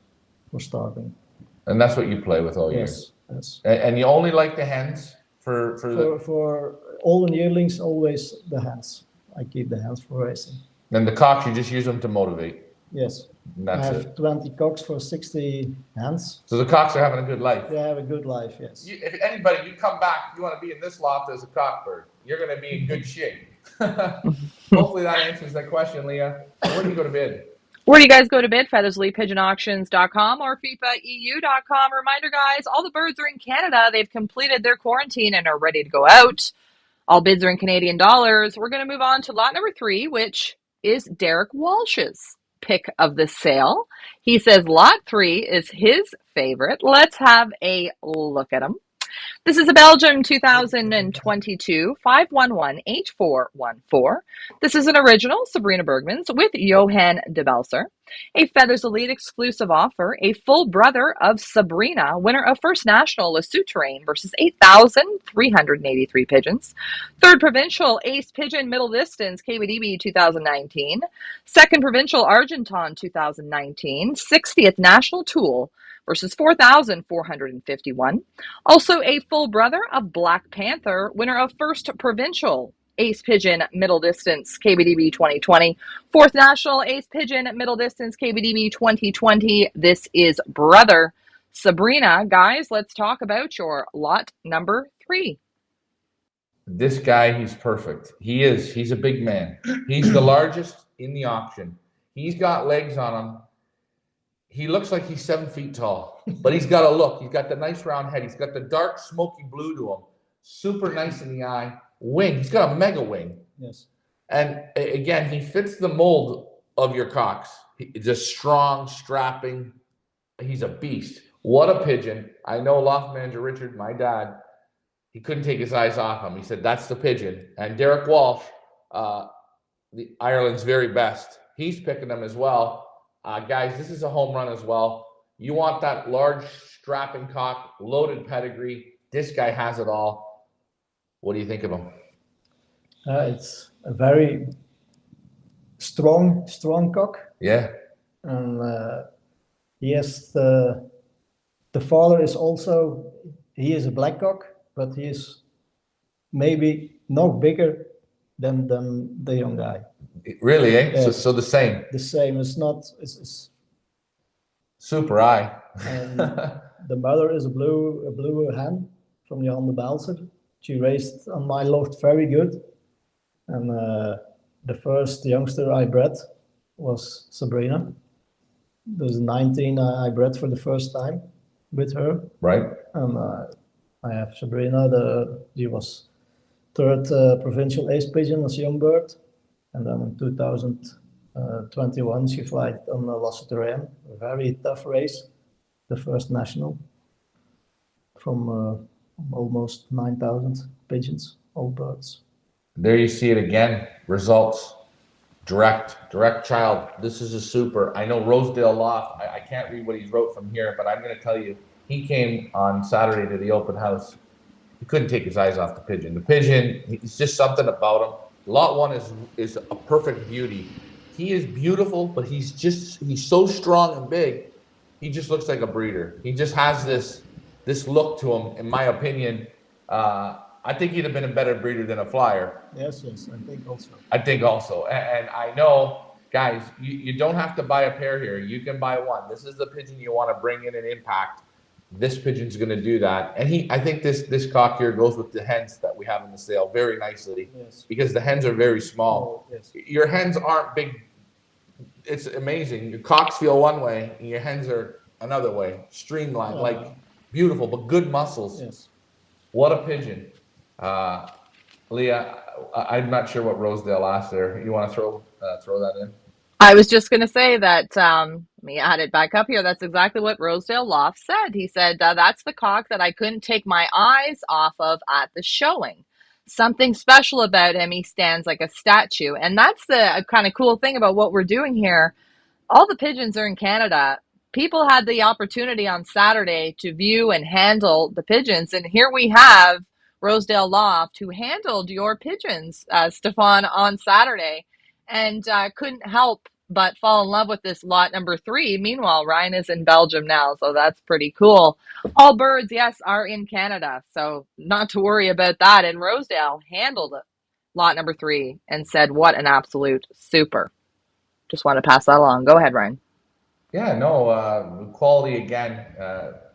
for starting. And that's what you play with all year? Yes. And you only like the hens for all the yearlings, always the hens. I keep the hens for racing. And the cocks, you just use them to motivate? Yes. And that's I have 20 cocks for 60 hens. So the cocks are having a good life? They have a good life, yes. If anybody, you come back, you want to be in this loft as a cockbird, you're going to be in good shape. Hopefully that answers that question, Leah. Where do you go to bid? Where do you guys go to bid? FeatherslyPigeonAuctions.com or FepaEU.com. Reminder, guys, all the birds are in Canada. They've completed their quarantine and are ready to go out. All bids are in Canadian dollars. We're going to move on to lot number 3, which is Derek Walsh's pick of the sale. He says lot 3 is his favorite. Let's have a look at him. This is a Belgium 2022 511-8414. This is an original Sabrina BRUGMANS with Johan de Belser. A Feathers Elite exclusive offer, a full brother of Sabrina, winner of First National Le Souterrain versus 8,383 pigeons. Third Provincial Ace Pigeon Middle Distance KBDB 2019. Second Provincial Argenton 2019. 60th National Tool versus 4,451. Also a full brother of Black Panther, winner of First Provincial Ace Pigeon Middle Distance KBDB 2020. Fourth National Ace Pigeon Middle Distance KBDB 2020. This is brother Sabrina. Guys, let's talk about your lot number 3. This guy, he's perfect. He is. He's a big man. He's the largest in the auction. He's got legs on him. He looks like he's 7 feet tall, but he's got a look. He's got the nice round head. He's got the dark smoky blue to him. Super nice in the eye. Wing. He's got a mega wing. Yes. And again, he fits the mold of your cocks. He's a strong, strapping. He's a beast. What a pigeon. I know loft manager Richard, my dad, he couldn't take his eyes off him. He said, that's the pigeon. And Derek Walsh, Ireland's very best, he's picking them as well. Guys, this is a home run as well. You want that large strapping cock, loaded pedigree. This guy has it all. What do you think of him? It's a very strong cock. Yeah. And he has the father is also, he is a black cock, but he is maybe not bigger than the young guy. Really, eh? Yes. So the same. The same. It's super eye. And the mother is a blue hen from Johan de Belser. She raised on my loft very good. And the first youngster I bred was Sabrina. There's 19 I bred for the first time with her. Right. And I have Sabrina. She was third provincial ace pigeon as young bird. And then in 2021, she flight on the Le Souterrain, a very tough race, the first national, from almost 9,000 pigeons, all birds. There you see it again, results, direct child. This is a super. I know Rosedale Loft, I can't read what he wrote from here, but I'm going to tell you, he came on Saturday to the open house. He couldn't take his eyes off the pigeon. The pigeon, it's just something about him. Lot 1 is a perfect beauty. He is beautiful, but he's so strong and big. He just looks like a breeder. He just has this this look to him, in my opinion. I think he'd have been a better breeder than a flyer. Yes, I think also. I think also. And I know, guys, you don't have to buy a pair here. You can buy one. This is the pigeon you want to bring in an impact. This pigeon's going to do that. And I think this cock here goes with the hens that we have in the sale very nicely. Yes. Because the hens are very small. Oh, yes. Your hens aren't big. It's amazing. Your cocks feel one way and your hens are another way. Streamlined, like beautiful, but good muscles. Yes. What a pigeon. Leah, I'm not sure what Rosedale asked there. You want to throw that in? I was just going to say that, let me add it back up here. That's exactly what Rosedale Loft said. He said, that's the cock that I couldn't take my eyes off of at the showing. Something special about him. He stands like a statue. And that's the kind of cool thing about what we're doing here. All the pigeons are in Canada. People had the opportunity on Saturday to view and handle the pigeons. And here we have Rosedale Loft, who handled your pigeons, Stefan, on Saturday, and couldn't help but fall in love with this lot number 3. Meanwhile, Ryan is in Belgium now, so that's pretty cool. All birds, yes, are in Canada, so not to worry about that. And Rosedale handled it, lot number 3, and said, what an absolute super. Just want to pass that along. Go ahead, Ryan. Yeah, no, quality again.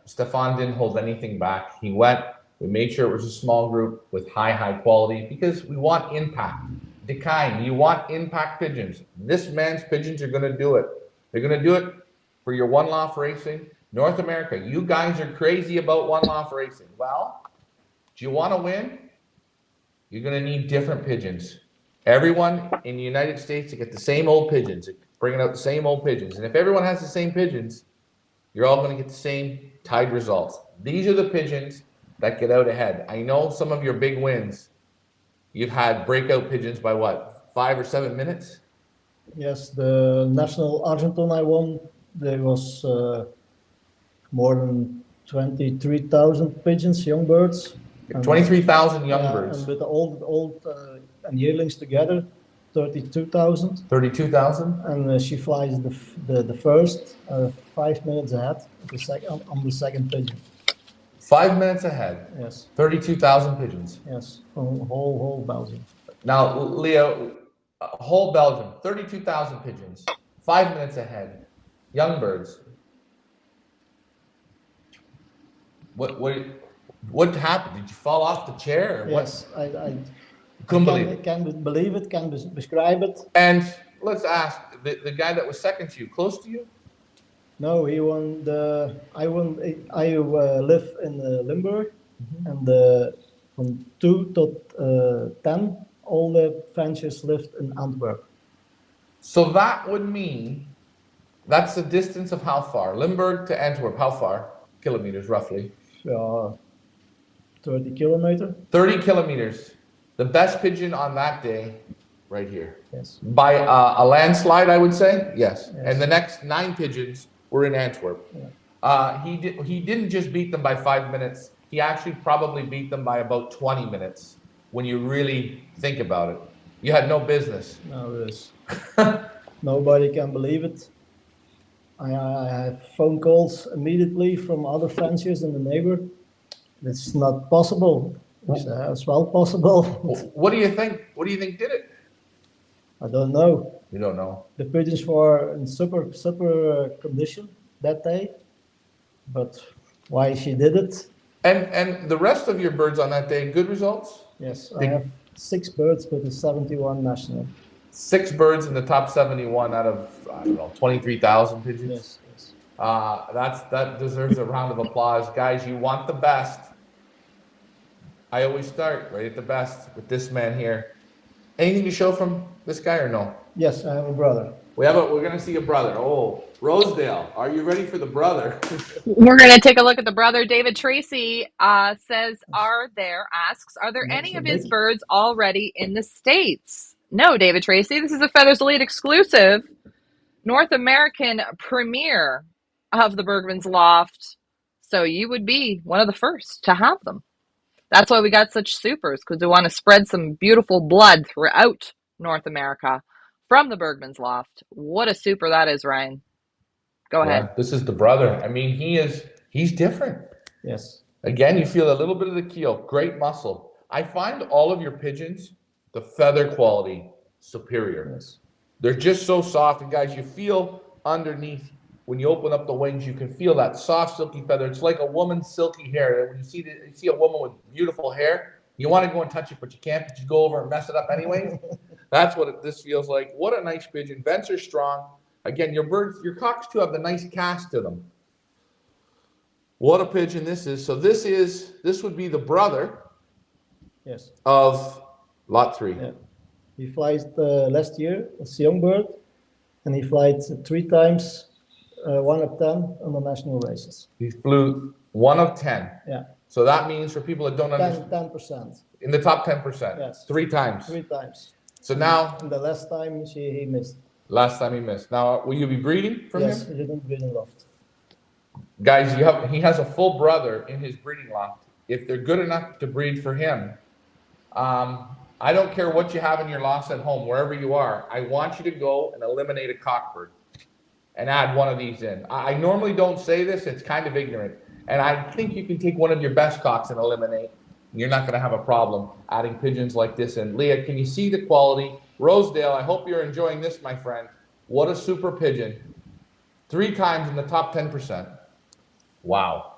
Stefan didn't hold anything back. He went, we made sure it was a small group with high quality because we want impact. Decline, you want impact pigeons. This man's pigeons are going to do it. They're going to do it for your one loft racing. North America, you guys are crazy about one loft racing. Well, do you want to win? You're going to need different pigeons. Everyone in the United States to get the same old pigeons, bringing out the same old pigeons. And if everyone has the same pigeons, you're all going to get the same tied results. These are the pigeons that get out ahead. I know some of your big wins, you've had breakout pigeons by what, 5 or 7 minutes? Yes, the National Argenton I won, there was more than 23,000 pigeons, young birds. 23,000 young birds. And with the old and yearlings together, 32,000. 32,000? And she flies the first 5 minutes ahead on the second pigeon. 5 minutes ahead. Yes. 32,000 pigeons. Yes, from whole Belgium. Now, Leo, whole Belgium, 32,000 pigeons, 5 minutes ahead, young birds. What happened? Did you fall off the chair? Or yes, what? I couldn't believe it. Can't believe it, can't describe it. And let's ask, the guy that was second to you, close to you? No, he won I live in Limburg, and from 2 to 10, all the Frenchies lived in Antwerp. So that would mean, that's the distance of how far? Limburg to Antwerp, how far? Kilometers, roughly. 30 kilometers. 30 kilometers. The best pigeon on that day, right here. Yes. By a landslide, I would say. Yes. And the next 9 pigeons were in Antwerp. Yeah. He didn't just beat them by 5 minutes. He actually probably beat them by about 20 minutes when you really think about it. You had no business. No, yes. Nobody can believe it. I have phone calls immediately from other fanciers in the neighbor. It's not possible. It's as well possible. What do you think? What do you think did it? I don't know. You don't know. The pigeons were in super condition that day, but why she did it? And the rest of your birds on that day, good results? Yes, I have 6 birds with a 71 national. 6 birds in the top 71 out of, I don't know, 23,000 pigeons? Yes. That deserves a round of applause. Guys, you want the best. I always start right at the best with this man here. Anything to show from this guy or no? Yes, I have a brother. We're going to see a brother. Oh, Rosedale, are you ready for the brother? We're going to take a look at the brother. David Tracy asks, are there any of his birds already in the States? No, David Tracy, this is a Feathers Elite exclusive, North American premiere of the BRUGMANS Loft. So you would be one of the first to have them. That's why we got such supers, because we want to spread some beautiful blood throughout North America from the BRUGMANS Loft. What a super that is, Ryan. Go ahead. This is the brother. I mean, he's different. Yes. Again, you feel a little bit of the keel, great muscle. I find all of your pigeons, the feather quality, superior. Yes. They're just so soft, and guys, you feel underneath, when you open up the wings, you can feel that soft, silky feather. It's like a woman's silky hair. When you see a woman with beautiful hair, you want to go and touch it, but you can't, but you go over and mess it up anyways. That's what this feels like. What a nice pigeon. Vents are strong. Again, your cocks too have the nice cast to them. What a pigeon this is. So this would be the brother, yes, of lot 3. Yeah. He flies last year, it's a young bird, and he flied 3 times, 1 of 10 on the national races. He flew 1 of 10. Yeah. So that means, for people that don't understand, 10%. in the top 10%. Yes. 3 times. 3 times. So now, and the last time he missed. Last time he missed. Now, will you be breeding from Yes, him? he didn't breed in loft. Guys, he has a full brother in his breeding loft. If they're good enough to breed for him, I don't care what you have in your lofts at home, wherever you are. I want you to go and eliminate a cockbird and add one of these in. I normally don't say this, it's kind of ignorant. And I think you can take one of your best cocks and eliminate. You're not going to have a problem adding pigeons like this in. Leah, can you see the quality? Rosedale, I hope you're enjoying this, my friend. What a super pigeon. 3 times in the top 10%. Wow.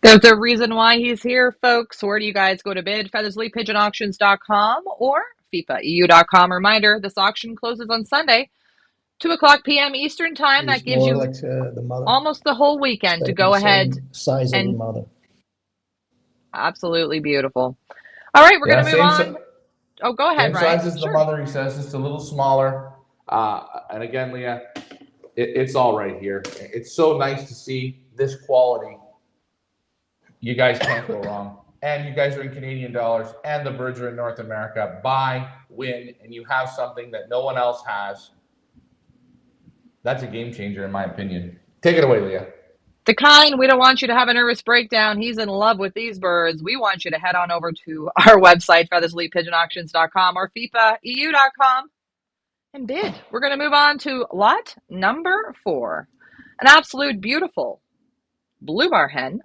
There's a reason why he's here, folks. Where do you guys go to bid? FeatherslyPigeonAuctions.com or FepaEU.com. Reminder, this auction closes on Sunday, 2:00 p.m. Eastern Time. He's that gives you like, the mother. almost the whole weekend to go ahead. Size and of the mother. Absolutely beautiful. All right, we're going to move on. Oh, go ahead, Same Ryan. size as the mother, he says. Just a little smaller. And again, Leah, it's all right here. It's so nice to see this quality. You guys can't go wrong. And you guys are in Canadian dollars, and the birds are in North America. Buy, win, and you have something that no one else has. That's a game changer, in my opinion. Take it away, Leah. The kind, we don't want you to have a nervous breakdown. He's in love with these birds. We want you to head on over to our website, FeatherslyPigeonAuctions.com or FepaEU.com, and bid. We're going to move on to lot number 4. An absolute beautiful blue bar hen,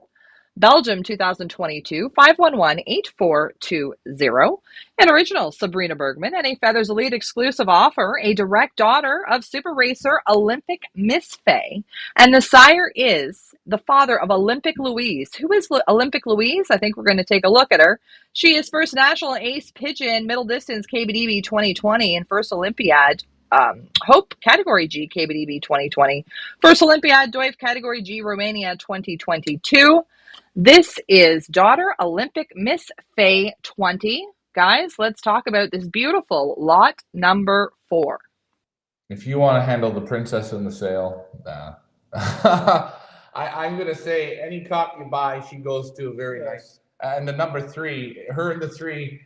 Belgium 2022, 511-8420. An original Sabrina Bergman and a Feathers Elite exclusive offer, a direct daughter of super racer Olympic Miss Faye. And the sire is the father of Olympic Louise. Who is Olympic Louise? I think we're going to take a look at her. She is first national ace pigeon middle distance KBDB 2020 and first Olympiad Hope Category G KBDB 2020. First Olympiad Doif Category G Romania 2022. This is daughter Olympic Miss Faye 20. Guys, let's talk about this beautiful lot number 4. If you want to handle the princess in the sale, nah. I'm going to say any cock you buy, she goes to a very nice. And the number 3, her and the 3,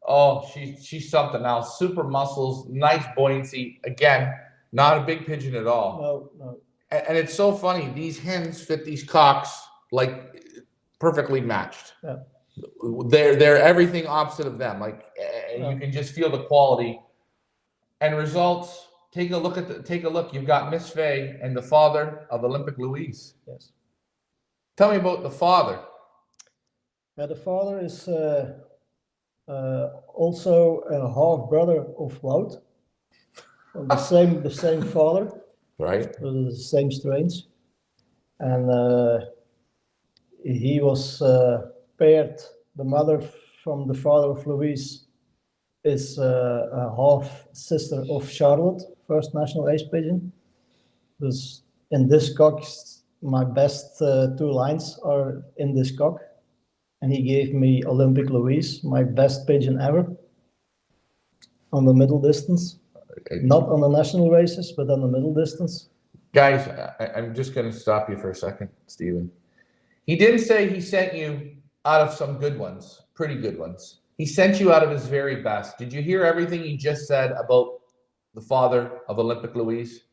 oh, she's something else. Super muscles, nice buoyancy. Again, not a big pigeon at all. No. And it's so funny. These hens fit these cocks like perfectly matched. Yeah. They're everything opposite of them. Like, and you can just feel the quality. And results. Take a look. You've got Miss Faye and the father of Olympic Louise. Yes. Tell me about the father. The father is also a half brother of Wout. The same father. Right. The same strains, and he was paired. The mother from the father of Louise is a half sister of Charlotte, first national ace pigeon. Dus in this cock, my best 2 lines are in this cock, and he gave me Olympic Louise, my best pigeon ever, on the middle distance. Not on the national races, but on the middle distance. Guys, I'm just going to stop you for a second, Stephen. He didn't say he sent you out of some good ones, pretty good ones. He sent you out of his very best. Did you hear everything he just said about the father of Olympic Louise?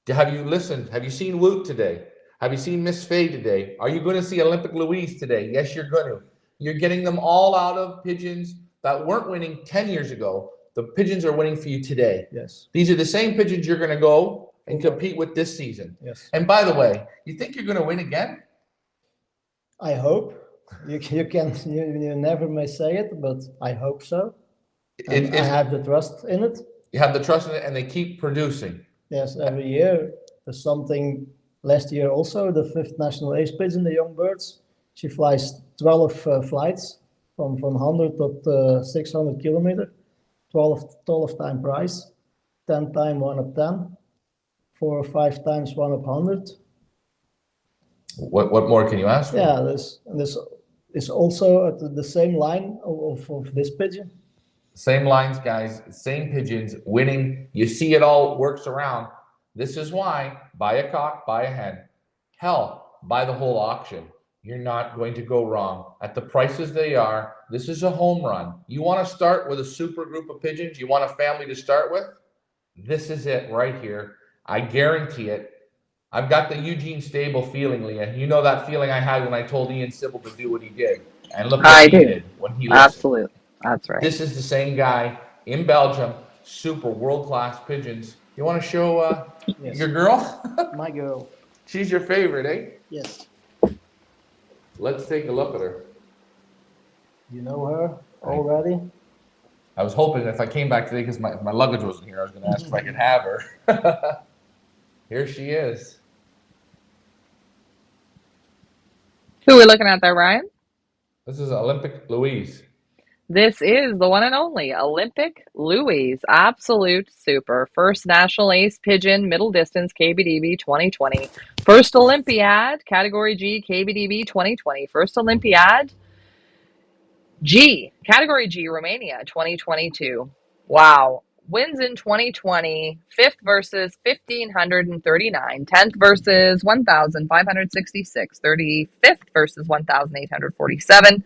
Have you listened? Have you seen Woot today? Have you seen Miss Faye today? Are you going to see Olympic Louise today? Yes, you're going to. You're getting them all out of pigeons that weren't winning 10 years ago. The pigeons are winning for you today. Yes. These are the same pigeons you're going to go and compete with this season. Yes. And by the way, you think you're going to win again? I hope. You never may say it, but I hope so. And I have the trust in it. You have the trust in it, and they keep producing. Yes, every year there's something. Last year also, the 5th national ace pigeon, the young birds, she flies 12 flights from 100 up to 600 kilometer, 12 time prize, 10 time 1 up 10, 4 or 5 times 1 up 100. What more can you ask for? Yeah, this is also at the same line of this pigeon. Same lines, guys, same pigeons, winning. You see it all works around. This is why, buy a cock, buy a hen. Hell, buy the whole auction. You're not going to go wrong. At the prices they are, this is a home run. You want to start with a super group of pigeons? You want a family to start with? This is it right here. I guarantee it. I've got the Eugene Stable feeling, Leah. You know that feeling I had when I told Ian Sybil to do what he did. And look what he did when he listened. Absolutely. That's right. This is the same guy in Belgium, super world-class pigeons. You want to show Yes. your girl? My girl. She's your favorite, eh? Yes. Let's take a look at her. You know her already? I was hoping if I came back today because my luggage wasn't here, I was going to ask if I could have her. Here she is. Who are we looking at there, Ryan? This is Olympic Louise. This is the one and only Olympic Louise. Absolute super. First national ace pigeon, middle distance, KBDB 2020. First Olympiad, category G, KBDB 2020. First Olympiad, G, category G, Romania 2022. Wow. Wins in 2020, 5th versus 1,539, 10th versus 1,566, 35th versus 1,847.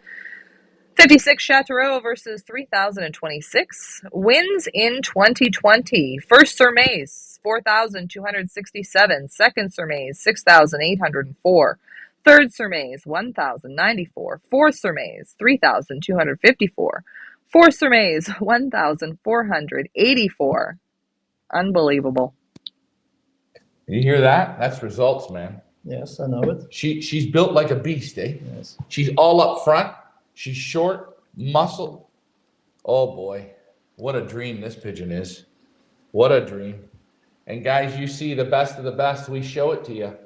56 Chateauroux versus 3,026. Wins in 2020. First Surmaze, 4,267. Second Surmaze, 6,804. Third Surmaze, 1,094. Fourth Surmaze, 3,254. Fourth Surmaze, 1,484. Unbelievable. You hear that? That's results, man. Yes, I know it. She's built like a beast, eh? Yes. She's all up front. She's short, muscle. Oh boy, what a dream this pigeon is. What a dream. And guys, you see the best of the best. We show it to you.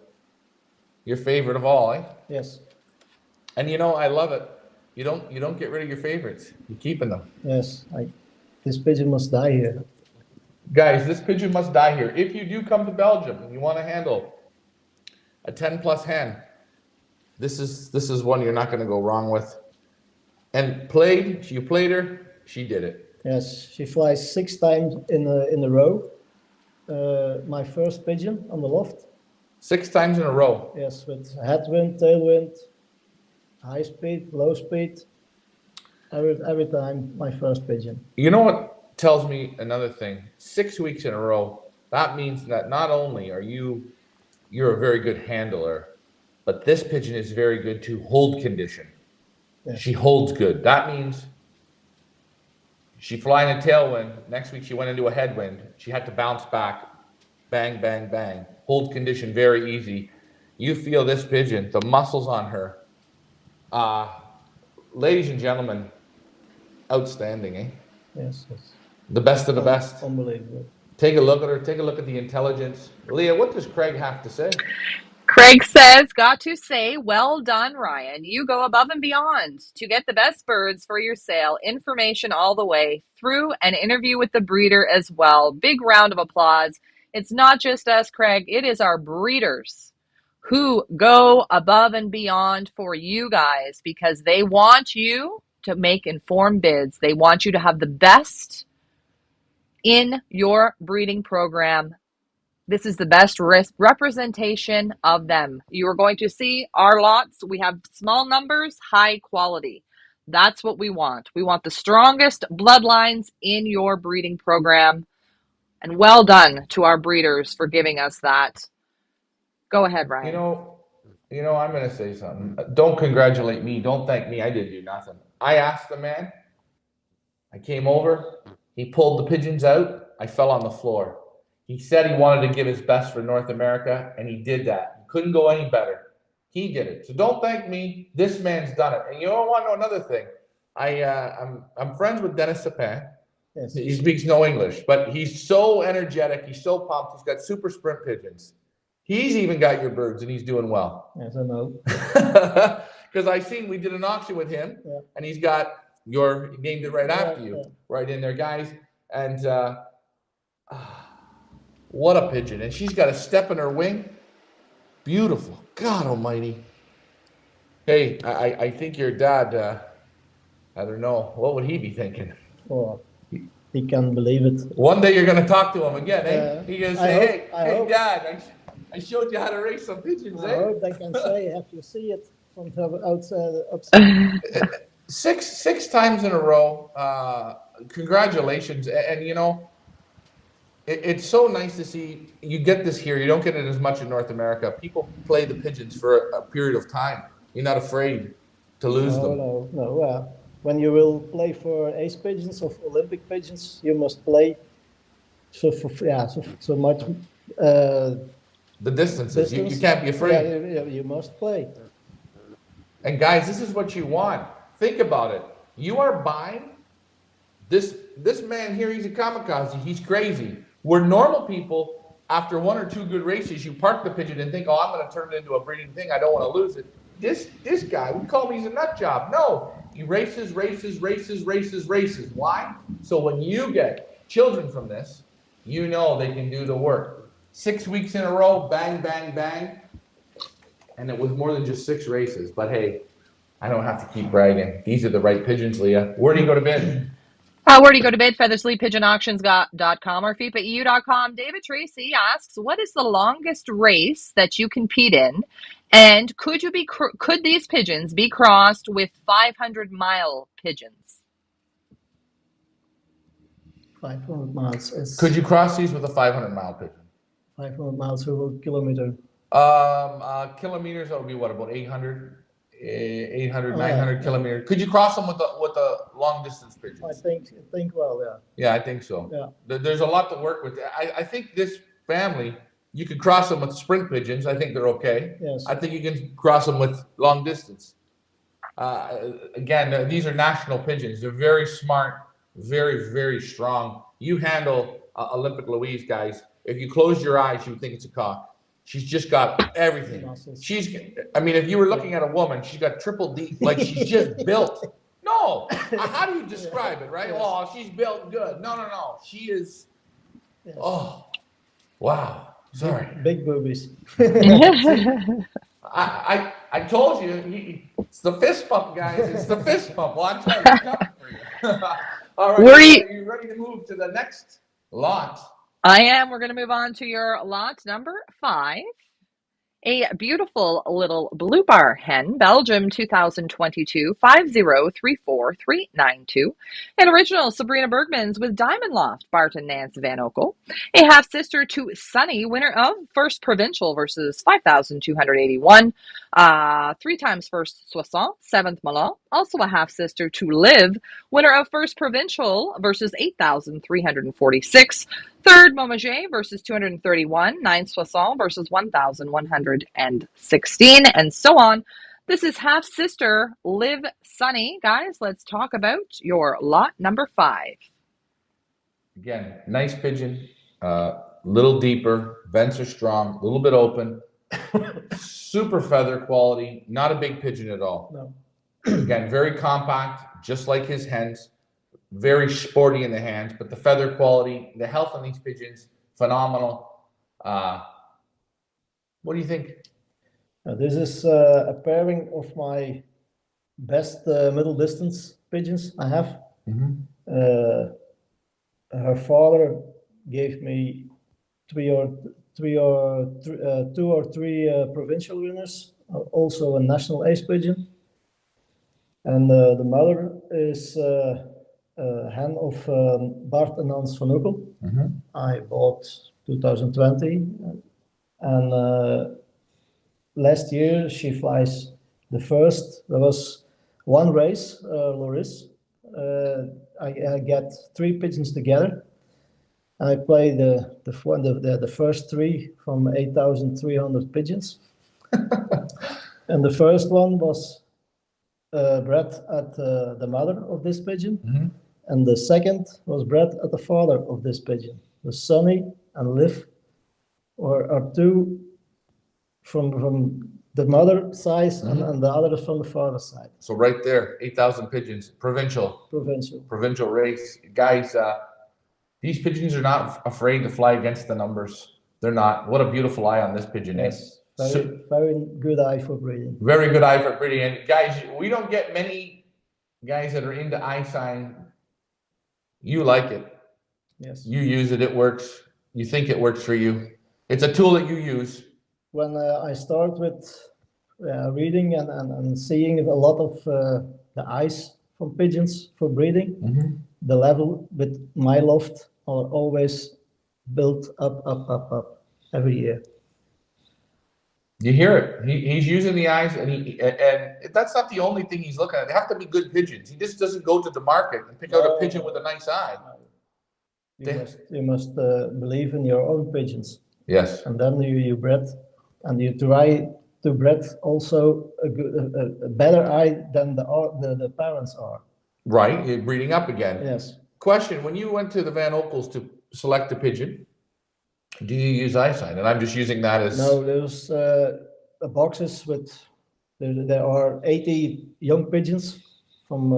Your favorite of all, eh? Yes. And you know, I love it. You don't get rid of your favorites. You're keeping them. Yes. This pigeon must die here. Guys, this pigeon must die here. If you do come to Belgium and you want to handle a 10 plus hen, this is one you're not going to go wrong with. And you played her, she did it. Yes, she flies 6 times in a row. My first pigeon on the loft. 6 times in a row. Yes, with headwind, tailwind, high speed, low speed. Every time, my first pigeon. You know what tells me another thing? 6 weeks in a row. That means that not only are you're a very good handler, but this pigeon is very good to hold condition. Yes. She holds good. That means she flying a tailwind. Next week she went into a headwind. She had to bounce back. Bang, bang, bang. Hold condition very easy. You feel this pigeon, the muscles on her. Ladies and gentlemen, outstanding, eh? Yes, yes. The best of the best. Unbelievable. Take a look at her. Take a look at the intelligence. Leah, what does Craig have to say? Craig says, got to say, well done, Ryan. You go above and beyond to get the best birds for your sale. Information all the way through an interview with the breeder as well. Big round of applause. It's not just us, Craig. It is our breeders who go above and beyond for you guys because they want you to make informed bids. They want you to have the best in your breeding program. This is the best representation of them. You are going to see our lots. We have small numbers, high quality. That's what we want. We want the strongest bloodlines in your breeding program. And well done to our breeders for giving us that. Go ahead, Ryan. You know, I'm going to say something. Don't congratulate me. Don't thank me. I didn't do nothing. I asked the man. I came over. He pulled the pigeons out. I fell on the floor. He said he wanted to give his best for North America, and he did that. He couldn't go any better. He did it. So don't thank me. This man's done it. And you don't want to know another thing. I'm friends with Dennis Sapin. Yes. He speaks no English, but he's so energetic. He's so pumped. He's got super sprint pigeons. He's even got your birds, and he's doing well. Yes, I know. Because we did an auction with him, and he's got he named it right after you, right in there, guys. And what a pigeon. And she's got a step in her wing. Beautiful. God almighty. Hey, I think your dad, I don't know, what would he be thinking? Oh, he can't believe it. One day you're going to talk to him again, eh? He's going to say, I hey, hope. Dad, I showed you how to raise some pigeons, I hope they can say, have you see it from outside? Six times in a row. Congratulations. And you know, it's so nice to see you get this here. You don't get it as much in North America. People play the pigeons for a period of time. You're not afraid to lose them. No. When you will play for ace pigeons or Olympic pigeons, you must play so much. The distances. You can't be afraid. Yeah, you must play. And guys, this is what you want. Think about it. You are buying this man here. He's a kamikaze. He's crazy. We're normal people. After one or two good races, you park the pigeon and think, "Oh, I'm going to turn it into a breeding thing. I don't want to lose it." This guy, we call him, he's a nut job. No, he races. Why? So when you get children from this, you know they can do the work. 6 weeks in a row, bang, bang, bang. And it was more than just 6 races. But hey, I don't have to keep bragging. These are the right pigeons, Leah. Where do you go to bid? Where do you go to bid? FeathersleepPigeonAuctions.com or FepaEU.com. David Tracy asks, what is the longest race that you compete in? And could these pigeons be crossed with 500-mile pigeons? 500 miles is. Could you cross these with a 500-mile pigeon? 500 miles over a kilometer. Kilometers, that would be what, about 800, 900 kilometers. Could you cross them with the long distance pigeons? I think well, yeah. Yeah, I think so. Yeah. There's a lot to work with. I think this family, you could cross them with sprint pigeons. I think they're okay. Yes. I think you can cross them with long distance. Again, these are national pigeons. They're very smart, very, very strong. You handle Olympic Louise, guys. If you close your eyes, you would think it's a cock. She's just got everything. If you were looking at a woman, she's got triple D, like she's just built. No, how do you describe it, right? Yes. Oh, she's built good. No. She is, yes. Oh, wow. Sorry. Big boobies. I told you, it's the fist pump, guys. It's the fist pump. Well, I'm trying to come for you. All right, are you ready to move to the next lot? I am. We're going to move on to your lot number 5. A beautiful little blue bar hen, Belgium 2022, 5034392. An original Sabrina BRUGMANS with Diamond Loft, Barton Nance Van Okel. A half-sister to Sunny, winner of First Provincial versus 5,281. 3 times First Soissons, 7th Milan. Also a half-sister to Liv, winner of First Provincial versus 8,346. 3rd Momager versus 231, 9th Soissons versus 1,116, and so on. This is half-sister Liv Sunny. Guys, let's talk about your lot number 5. Again, nice pigeon, little deeper, vents are strong, a little bit open, super feather quality, not a big pigeon at all. No. Again, very compact, just like his hens. Very sporty in the hands, but the feather quality, the health on these pigeons, phenomenal. What do you think? This is a pairing of my best middle distance pigeons I have. Mm-hmm. Her father gave me 2 or 3 provincial winners, also a national ace pigeon. And the mother is hen of Bart and Hans van Oekel. Mm-hmm. I bought 2020, and last year she flies the first. There was one race, Loris. I get 3 pigeons together. I play the first 3 from 8,300 pigeons. And the first one was bred at the mother of this pigeon. Mm-hmm. And the second was bred at the father of this pigeon. The Sonny and Liv are two from the mother side, and the other is from the father side. So right there, 8,000 pigeons, provincial race. Guys, these pigeons are not afraid to fly against the numbers. They're not. What a beautiful eye on this pigeon. Yes, very good eye for breeding. Very good eye for breeding. And guys, we don't get many guys that are into eye sign. You like it. Yes. You use it. It works. You think it works for you. It's a tool that you use. When I start with reading and seeing a lot of the eyes from pigeons for breeding, the level with my loft are always built up every year. You hear it. He's using the eyes, and that's not the only thing he's looking at. They have to be good pigeons. He just doesn't go to the market and pick out a pigeon with a nice eye. You must believe in your own pigeons. Yes. And then you bred, and you try to bred also a better eye than the parents are. Right, you're breeding up again. Yes. Question: when you went to the Van Ockels to select a pigeon, do you use eye sign? And I'm just using that as no. There's boxes with there are 80 young pigeons from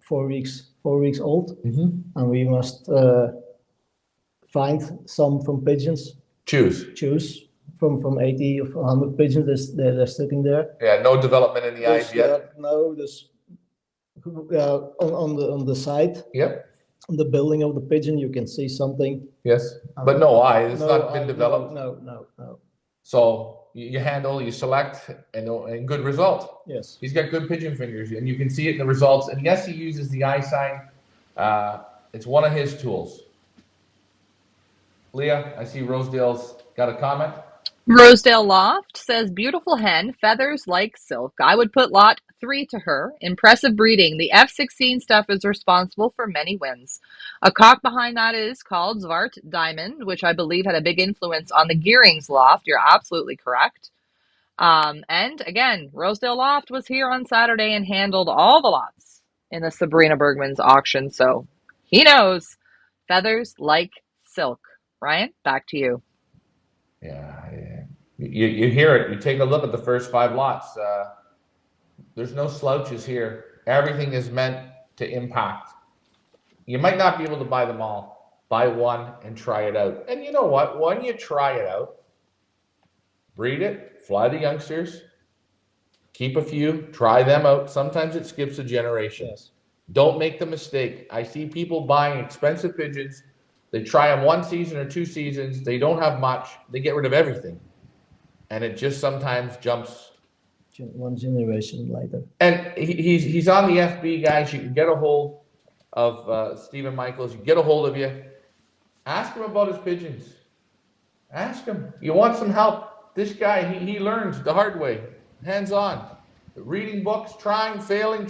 4 weeks old, and we must find some from pigeons. Choose from 80 or 100 pigeons. They're sitting there. Yeah, no development in the eyes yet. No, there's on the side. Yep. On the building of the pigeon, you can see something. Yes, but no eye. It's not been developed. No. So you handle, you select, and good result. Yes. He's got good pigeon fingers, and you can see it in the results. And yes, he uses the eye sign. It's one of his tools. Leah, I see Rosedale's got a comment. Rosedale Loft says, beautiful hen, feathers like silk. I would put lot 3 to her. Impressive breeding. The F16 stuff is responsible for many wins. A cock behind that is called Zwart Diamond, which I believe had a big influence on the Gearing's Loft. You're absolutely correct. And again, Rosedale Loft was here on Saturday and handled all the lots in the Sabrina BRUGMANS auction. So he knows feathers like silk. Ryan, back to you. Yeah. You hear it. You take a look at the first 5 lots. There's no slouches here. Everything is meant to impact. You might not be able to buy them all. Buy one and try it out. And you know what? When you try it out, breed it, fly the youngsters, keep a few, try them out. Sometimes it skips a generation. Yes. Don't make the mistake. I see people buying expensive pigeons. They try them 1 season or 2 seasons. They don't have much. They get rid of everything. And it just sometimes jumps. 1 generation later. And he's on the FB, guys. You can get a hold of Stephen Michaels. You get a hold of you. Ask him about his pigeons. Ask him. You want some help? This guy, he learns the hard way. Hands-on. Reading books, trying, failing.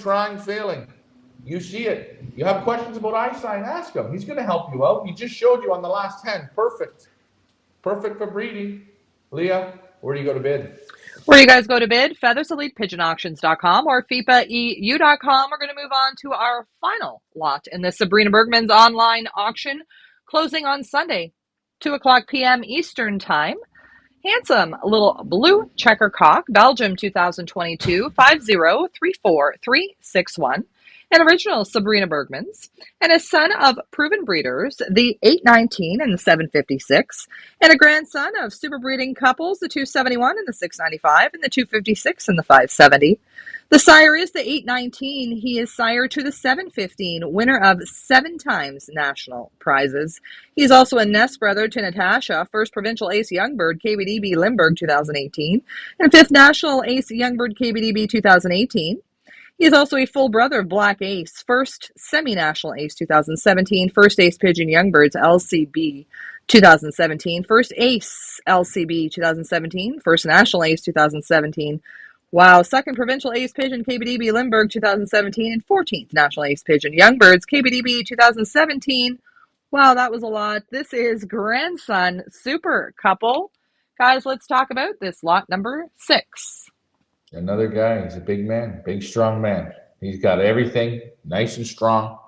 You see it. You have questions about eye sign, ask him. He's going to help you out. He just showed you on the last 10. Perfect for breeding. Leah, where do you go to bid? Where do you guys go to bid? FeatherSelitePigeonAuctions.com or FepaEU.com. We're going to move on to our final lot in the Sabrina BRUGMANS online auction, closing on Sunday, 2:00 p.m. Eastern Time. Handsome little blue checker cock, Belgium 2022, 5034361. An original Sabrina BRUGMANS, and a son of proven breeders, the 819 and the 756, and a grandson of super breeding couples, the 271 and the 695, and the 256 and the 570. The sire is the 819. He is sire to the 715, winner of 7 times national prizes. He's also a nest brother to Natasha, first provincial ace Youngbird KBDB Limburg 2018, and 5th national ace Youngbird KBDB 2018. He is also a full brother of Black Ace, first semi-national ace 2017, first ace pigeon Youngbirds LCB 2017, first ace LCB 2017, first national ace 2017. Wow, second provincial ace pigeon KBDB Limburg 2017, and 14th national ace pigeon Youngbirds KBDB 2017. Wow, that was a lot. This is grandson super couple. Guys, let's talk about this lot number 6. Another guy, he's a big man, big, strong man. He's got everything nice and strong,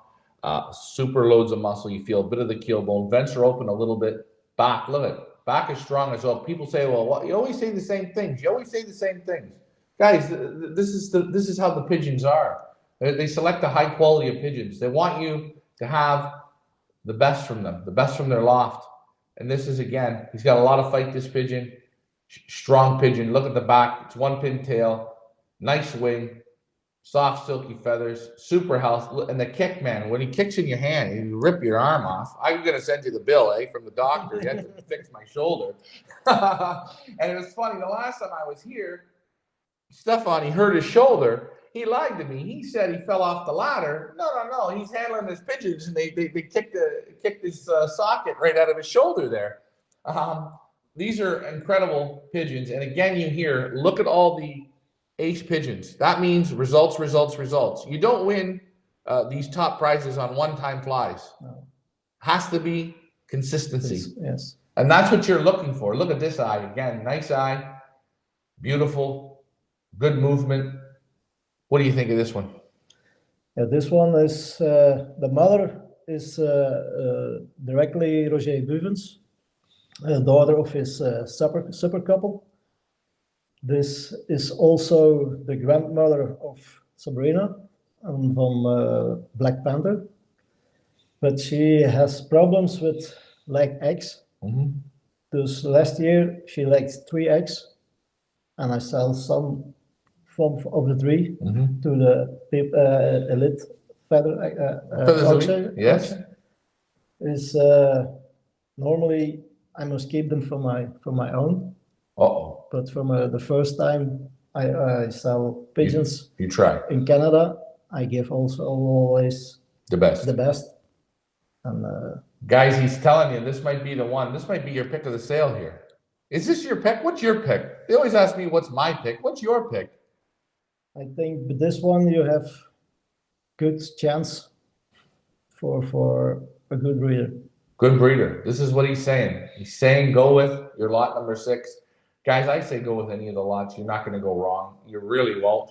super loads of muscle. You feel a bit of the keel bone. Vents are open a little bit. Back, look at it. Back is strong as well. People say, well, what? You always say the same things. You always say the same things. Guys, this is how the pigeons are. They select a high quality of pigeons. They want you to have the best from them, the best from their loft. And this is, again, he's got a lot of fight, this pigeon. Strong pigeon. Look at the back. It's one pin tail. Nice wing. Soft, silky feathers. Super health. And the kick, man. When he kicks in your hand, you rip your arm off. I'm going to send you the bill, from the doctor. He had to fix my shoulder. And it was funny. The last time I was here, Stefan, he hurt his shoulder. He lied to me. He said he fell off the ladder. No. He's handling his pigeons, and they kicked his socket right out of his shoulder there. These are incredible pigeons. And again, you hear, look at all the ace pigeons. That means results, results, results. You don't win these top prizes on one-time flies. No. Has to be consistency. Yes. And that's what you're looking for. Look at this eye. Again, nice eye. Beautiful. Good movement. What do you think of this one? Yeah, this one is, the mother is directly Roger Buvens, daughter of his super couple. This is also the grandmother of Sabrina from Black Panther, but she has problems with leg eggs. Mm-hmm. Dus last year she laid 3 eggs, and I sell some of the 3 Mm-hmm. to the elite feather auction. Yes. Is normally I must keep them for my own. Uh-oh. But from the first time I sell pigeons You try. in Canada, I give also always The best. the best. And Guys, he's telling you, this might be the one. This might be your pick of the sale here. Is this your pick? What's your pick? They always ask me, what's my pick? What's your pick? I think with this one you have good chance for a good breeder. Good breeder. This is what he's saying. He's saying go with your lot number 6. Guys, I say go with any of the lots. You're not going to go wrong. You really won't.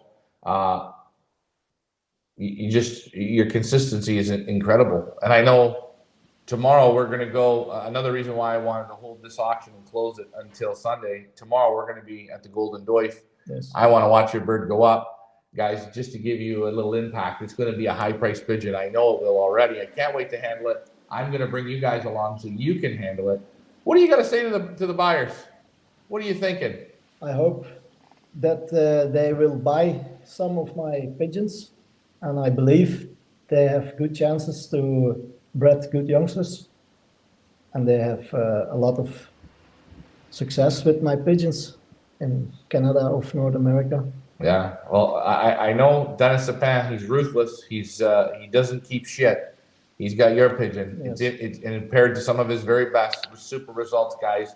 Your consistency is incredible. And I know tomorrow we're going to go, another reason why I wanted to hold this auction and close it until Sunday. Tomorrow we're going to be at the Golden Doif. Yes. I want to watch your bird go up. Guys, just to give you a little impact, it's going to be a high-priced pigeon. I know it will already. I can't wait to handle it. I'm going to bring you guys along so you can handle it. What do you got to say to the buyers? What are you thinking? I hope that they will buy some of my pigeons, and I believe they have good chances to bred good youngsters, and they have a lot of success with my pigeons in Canada of North America. Yeah, well, I know Dennis Sapin. He's ruthless. He doesn't keep shit. He's got your pigeon. Yes. It's compared to some of his very best super results, guys.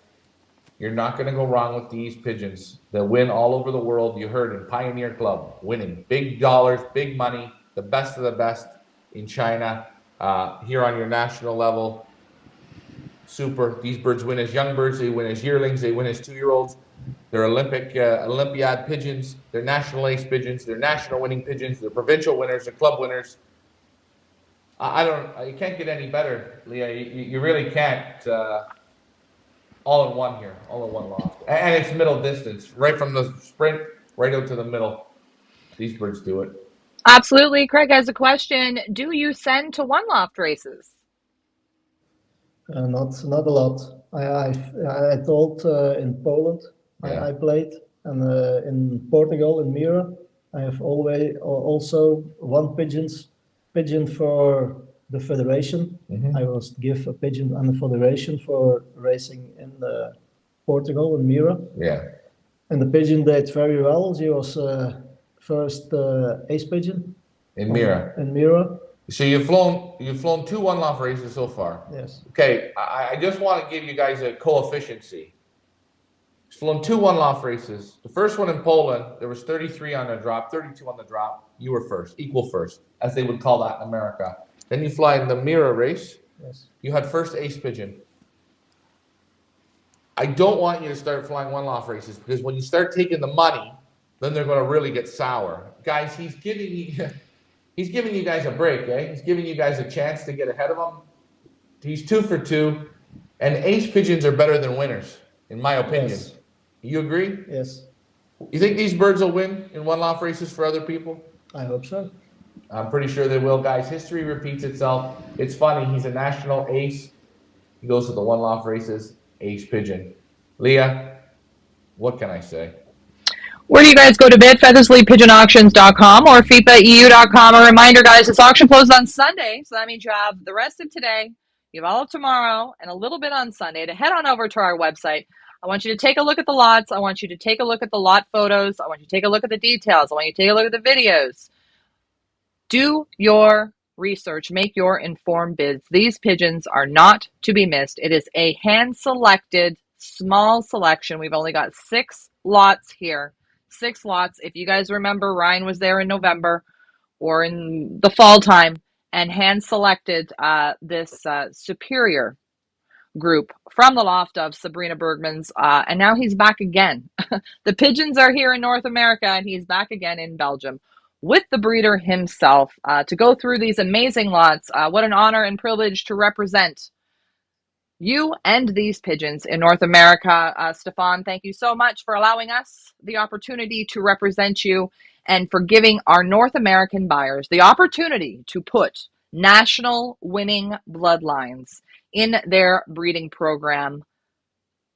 You're not going to go wrong with these pigeons. They win all over the world. You heard in Pioneer Club, winning big dollars, big money, the best of the best in China. Here on your national level, super. These birds win as young birds. They win as yearlings. They win as 2-year-olds. They're Olympiad pigeons. They're national ace pigeons. They're national winning pigeons. They're provincial winners. They're club winners. You can't get any better, Leah. You really can't. All in one here, all in one loft. And it's middle distance, right from the sprint right out to the middle. These birds do it. Absolutely. Craig has a question. Do you send to one loft races? Not a lot. I told in Poland Yeah. I played, and in Portugal in Mira I have always also one pigeon for the federation. Mm-hmm. I was give a pigeon on the federation for racing in Portugal in Mira. Yeah. And the pigeon did very well. She was first ace pigeon In Mira. In Mira. So you've flown 2 one-loft races so far. Yes. Okay, I just want to give you guys a coefficiency. You've flown 2 one-loft races. The first one in Poland, there was 33 on the drop, 32 on the drop. You were first, equal first, as they would call that in America. Then you fly in the Mira race. Yes. You had first ace pigeon. I don't want you to start flying one-loft races, because when you start taking the money then they're going to really get sour. Guys, he's giving you he's giving you guys a break, eh? He's giving you guys a chance to get ahead of him. He's 2 for 2, and ace pigeons are better than winners, in my opinion. Yes. You agree? Yes. You think these birds will win in one loft races for other people? I hope so. I'm pretty sure they will, guys. History repeats itself. It's funny. He's a national ace. He goes to the one loft races, ace pigeon. Leah, what can I say? Where do you guys go to bid? FeatherslyPigeonAuctions.com or FepaEU.com. A reminder, guys, this auction closed on Sunday, so that means you have the rest of today, you have all of tomorrow, and a little bit on Sunday to head on over to our website. I want you to take a look at the lots. I want you to take a look at the lot photos. I want you to take a look at the details. I want you to take a look at the videos. Do your research. Make your informed bids. These pigeons are not to be missed. It is a hand-selected, small selection. We've only got 6 lots here. 6 lots. If you guys remember, Ryan was there in November or in the fall time and hand-selected this superior group from the loft of Sabrina BRUGMANS, and now he's back again. The pigeons are here in North America, and he's back again in Belgium with the breeder himself to go through these amazing lots. What an honor and privilege to represent you and these pigeons in North America. Stefan, thank you so much for allowing us the opportunity to represent you and for giving our North American buyers the opportunity to put national winning bloodlines in their breeding program.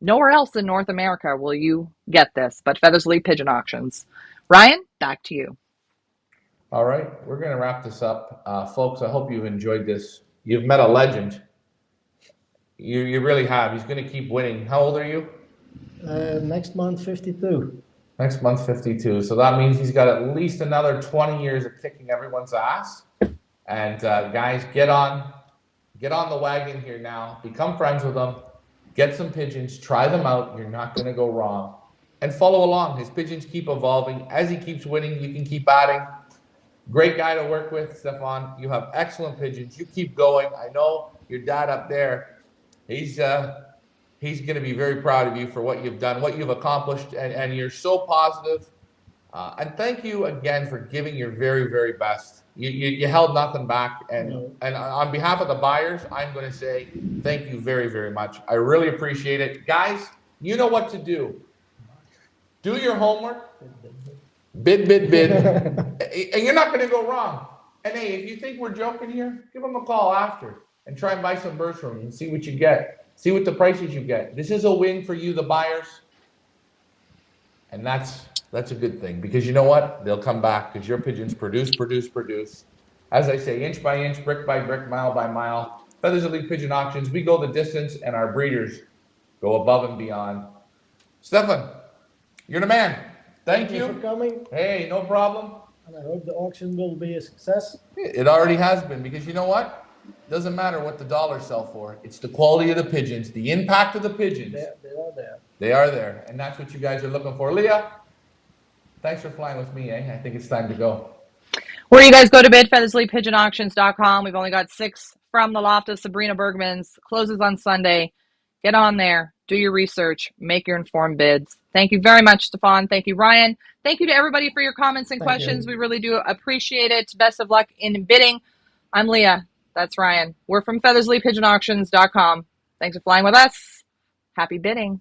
Nowhere else in North America will you get this, but Feathersly Pigeon Auctions. Ryan, back to you. All right, we're going to wrap this up. Folks, I hope you've enjoyed this. You've met a legend. You really have. He's going to keep winning. How old are you? Next month, 52. Next month, 52. So that means he's got at least another 20 years of kicking everyone's ass. And guys, get on the wagon here now. Become friends with him. Get some pigeons. Try them out. You're not going to go wrong. And follow along. His pigeons keep evolving. As he keeps winning, you can keep adding. Great guy to work with, Stefan. You have excellent pigeons. You keep going. I know your dad up there, he's going to be very proud of you for what you've done, what you've accomplished, and you're so positive. And thank you again for giving your very, very best. You held nothing back. And on behalf of the buyers, I'm going to say thank you very, very much. I really appreciate it. Guys, you know what to do. Do your homework. Bid. And you're not going to go wrong. And hey, if you think we're joking here, give them a call after and try and buy some birds from them and see what you get. See what the prices you get. This is a win for you, the buyers. And that's a good thing, because you know what? They'll come back because your pigeons produce. As I say, inch by inch, brick by brick, mile by mile. Feathersly Pigeon Auctions, we go the distance and our breeders go above and beyond. Stefan, you're the man. Thank you for coming. Hey, no problem. And I hope the auction will be a success. It already has been, because you know what? It doesn't matter what the dollars sell for. It's the quality of the pigeons, the impact of the pigeons. They are there. They are there, and that's what you guys are looking for. Leah, thanks for flying with me, eh? I think it's time to go. Where you guys go to bid, FeatherslyPigeonAuctions.com. We've only got 6 from the loft of Sabrina BRUGMANS. Closes on Sunday. Get on there. Do your research. Make your informed bids. Thank you very much, Stefan. Thank you, Ryan. Thank you to everybody for your comments and questions. We really do appreciate it. Best of luck in bidding. I'm Leah. That's Ryan. We're from FeatherslyPigeonAuctions.com. Thanks for flying with us. Happy bidding.